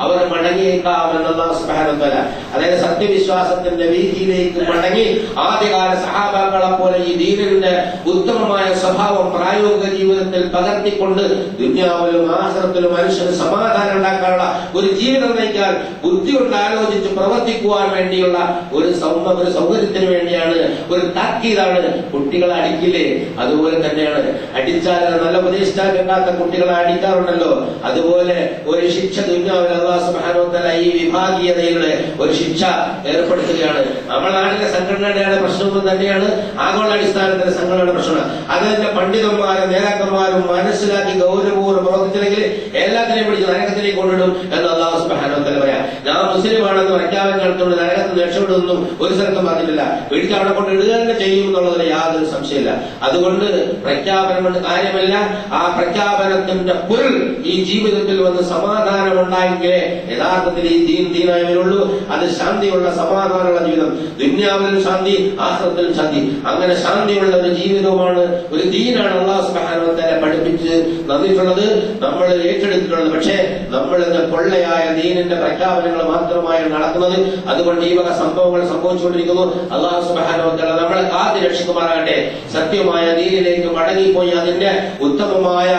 അവർ മടങ്ങിയേക്കാമെന്ന് അല്ലാഹു സുബ്ഹാനഹു വ തആല. അതായത് സത്യവിശ്വാസത്തിന്റെ വീതിയിലേക്ക് മടങ്ങി ആദ്യകാല സഹാബാക്കളെ പോലെ ഈ ദീനിന്റെ ഉത്തമമായ സ്വഭാവം പ്രായോഗിക ജീവിതത്തിൽ പകർത്തിക്കൊണ്ട് ദുനിയാവിലും ആഖിറത്തിലും മനുഷ്യന് സമാധാനം ഉണ്ടാക്കാനുള്ള ഒരു ജീവിതം നയിക്കാൻ ബുദ്ധി കൊണ്ട് ആലോചിച്ച് പ്രവർത്തിക്കുവാൻ വേണ്ടിയുള്ള ഒരു സൗകര്യത്തിന് വേണ്ടിയാണ്, ഒരു താക്കീതാണ്. കുട്ടികളെ അടിക്കില്ലേ? അതുപോലെ തന്നെയാണ്. അടിച്ചാൽ നല്ല ഉപദേശിച്ചാൽ കേൾക്കാത്ത കുട്ടികളെ അടിക്കാറുണ്ടല്ലോ. അതുപോലെ ഒരു ശിക്ഷ ദുനിയാവിൽ അല്ലാഹു സുബ്ഹാനഹു വ തആല ഈ വിഭാഗീയതയുടെ ഒരു ശിക്ഷ ഏർപ്പെടുത്തുകയാണ്. നമ്മുടെ നാട്ടിലെ സംഘടനയുടെ പ്രശ്നവും തന്നെയാണ് ആഗോള അടിസ്ഥാനത്തിലെ സംഘടനയുടെ പ്രശ്നം. അതിന്റെ പണ്ഡിതന്മാരും നേതാക്കന്മാരും മനസ്സിലാക്കി ഗൗരവപൂർവ്വം പ്രവർത്തിച്ചില്ലെങ്കിൽ എല്ലാത്തിനെയും പിടിച്ച് നരകത്തിലേക്ക് കൊണ്ടിടും എന്ന് അല്ലാഹു സുബ്ഹാനഹു വ തആല പറയാം. ഞാൻ മുസ്ലിമാണെന്ന് പ്രഖ്യാപനം നടത്തുകൊണ്ട് നരകത്തിൽ രക്ഷപ്പെടുമെന്നും ഒരു സ്ഥലത്തും പറഞ്ഞിട്ടില്ല. പിടിച്ച് അവിടെ കൊണ്ട് ഇടുക തന്നെ ചെയ്യും എന്നുള്ളതിൽ യാതൊരു സംശയമില്ല. അതുകൊണ്ട് പ്രഖ്യാപനം കൊണ്ട് കാര്യമല്ല. ആ പ്രഖ്യാപനത്തിന്റെ പൊരുൾ ഈ ജീവിതത്തിൽ വന്ന് സമാധാനം ഉണ്ടായെങ്കിലേ യഥാർത്ഥത്തിൽ ഈ ദീനായി വരുള്ളൂ. അത് ശാന്തിയുള്ള സമാധാനമുള്ള ജീവിതം. ദുനിയാവിലും ശാന്തി, ആഖിറത്തിലും ശാന്തി. അങ്ങനെ ശാന്തിയുള്ള ഒരു ജീവിതവുമാണ്, ഒരു ദീനാണ് അല്ലാഹു സുബ്ഹാനഹു വ തആല പഠിപ്പിച്ച് തന്നിട്ടുള്ളത്, നമ്മൾ ഏറ്റെടുത്തിട്ടുള്ളത്. പക്ഷേ നമ്മൾ ഇന്ന് പൊള്ളയായ ദീനിന്റെ പ്രഖ്യാപനങ്ങൾ മാത്രമായി നടക്കുന്നത്. അതുകൊണ്ട് ഈ വക സംഭവങ്ങൾ സംഭവിച്ചുകൊണ്ടിരിക്കുന്നു. അല്ലാഹു സുബ്ഹാനഹു വ തആല നമ്മളെ കാത്ത് രക്ഷിക്കുമാറാകട്ടെ. സത്യമായ ദീനിലേക്ക് മടങ്ങിപ്പോയി അതിന്റെ ഉത്തമമായ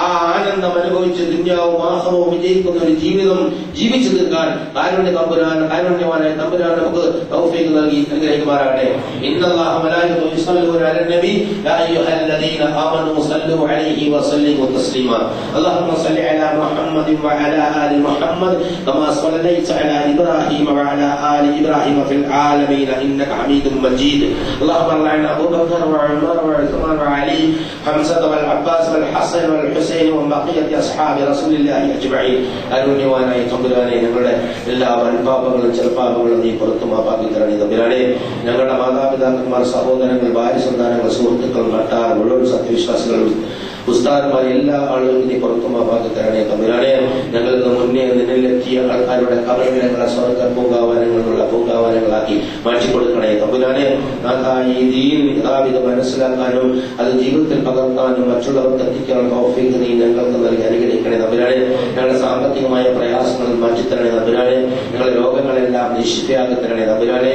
ആ ആനന്ദം അനുഭവിച്ച് ദുനിയാവും ആഖിറവും വിജയിക്കുന്ന ഒരു ജീവിതം ജീവിച്ചു തീർക്കാൻ കാരുണ്യവാനായ തമ്പുരാൻ നമുക്ക് തൗഫീഖ് നൽകി അനുഗ്രഹിക്കുമാറാകട്ടെ. ഇന്നല്ലാഹ മലായികതുഹു യുസല്ലൂന അലൻ നബി യാ അയ്യുഹല്ലദീന ആമനൂ സല്ലു അലൈഹി വസല്ലിമു തസ്ലീമാ. അല്ലാഹുമ്മ സ്വല്ലി അലാ മുഹമ്മദിൻ വഅലാ ആലി മുഹമ്മദ് കമാ സ്വല്ലൈത അലാ ഇബ്രാഹീമ വഅലാ ആലി ഇബ്രാഹീമ ഫിൽ ആലമീന ഇന്നക ഹമീദും മജീദ്. അല്ലാഹുമ്മ അർഹംന അബൂബക്കർ വഉമർ വഉസ്മാൻ വഅലി ഹംസത വൽ അബ്ബാസ് വൽ ഹസൻ വൽ ഹുസൈൻ വബഖിയത്തി അസ്ഹാബി റസൂലില്ലാഹി അജ്മഈൻ. കാരുണ്യവാനായ തമ്പുരാനെ, ഞങ്ങളുടെ എല്ലാ വൻപാപങ്ങളും ചെറുപാപങ്ങളും നീ പുറത്തു മാപ്പാക്കി തരണേ തമ്പുരാനെ. ഞങ്ങളുടെ മാതാപിതാക്കന്മാർ, സഹോദരങ്ങൾ, ഭാര്യ സന്താനങ്ങൾ, സുഹൃത്തുക്കൾ, നട്ടാർ, മുഴുവൻ സത്യവിശ്വാസികളും ഉസ്താദുമാർ എല്ലാ ആളുകളും നീ പുറത്തു മാപ്പാക്കി തരണേ തമ്പുരാനെ. ഞങ്ങൾക്ക് മുന്നേ നിന്നിലെത്തിയ ആൾക്കാരുടെ കബറിടങ്ങളെ സ്വർഗ്ഗ പൂങ്കാവനങ്ങളുള്ള പൂങ്കാവനങ്ങളാക്കി മാറ്റിക്കൊടുക്കണേ തമ്പുരാനെ. ഈ ദീൻ യഥാവിധം മനസ്സിലാക്കാനും അത് ജീവിതത്തിൽ പകർത്താനും മറ്റുള്ളവർക്ക് എത്തിക്കാനുള്ള തൗഫീഖ് നീ ഞങ്ങൾക്ക് നൽകി അനുഗ്രഹിക്കണേ തമ്പുരാനെ. ഞങ്ങളുടെ സാമ്പത്തികമായ പ്രയാസങ്ങൾ മാറ്റിത്തരണേ തമ്പുരാനെ. ഞങ്ങളുടെ രോഗങ്ങളെല്ലാം നീ ശിഫയാക്കി തരണേ തമ്പുരാനെ.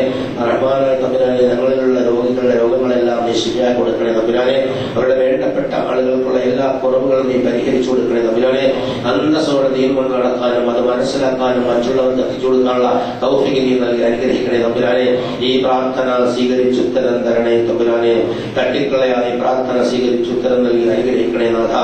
റഹ്മാനായ തമ്പുരാനെ, ഞങ്ങളിലുള്ള രോഗികളുടെ രോഗങ്ങളെല്ലാം നീ ശിഫയാക്കി കൊടുക്കണേ തമ്പുരാനെ. അവരുടെ വേണ്ടപ്പെട്ട ആളുകൾക്കുള്ള എല്ലാ എല്ലാ കുറവുകളും നീ പരിഹരിച്ചു കൊടുക്കണേ തമ്പുരാനെ. അന്തസ്സോടെ ദീൻ കൊണ്ട് നടക്കാനും അത് മനസ്സിലാക്കാനും മറ്റുള്ളവർക്ക് എത്തിച്ചു കൊടുക്കാനുള്ള തൗഫീഖ് നീ നൽകി അനുഗ്രഹിക്കണേ തമ്പുരാനെ. ഈ പ്രാർത്ഥന സ്വീകരിച്ച് ഉത്തരം തരണേ തമ്പുരാനെ. തട്ടിക്കളയാതെ പ്രാർത്ഥന സ്വീകരിച്ച് ഉത്തരം നൽകി അനുഗ്രഹിക്കണേ നാഥ.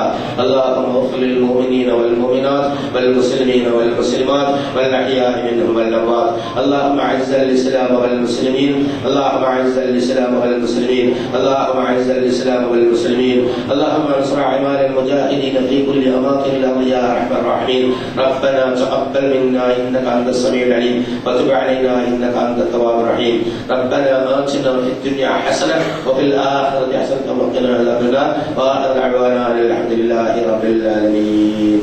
അല്ലാഹുമ്മ ഗ്ഫിർ ലിൽ മുഅ്മിനീന വൽ മുഅ്മിനാത്ത് വൽ മുസ്ലിമീന വൽ മുസ്ലിമാത്ത് വൽ അഹ്യാഇ മിൻഹും വൽ അംവാത്ത്. اللهم اعز الاسلام والمسلمين اللهم اعز الاسلام والمسلمين اللهم اعز الاسلام والمسلمين اللهم انصر اعمال المجاهدين في كل اماكن الارض يا ارحم الراحمين. ربنا تقبل منا انك انت السميع العليم وتب علينا انك انت التواب الرحيم. ربنا آتنا في الدنيا حسنه وفي الاخره حسنه وقنا عذاب النار. واخر دعوانا الحمد لله رب العالمين.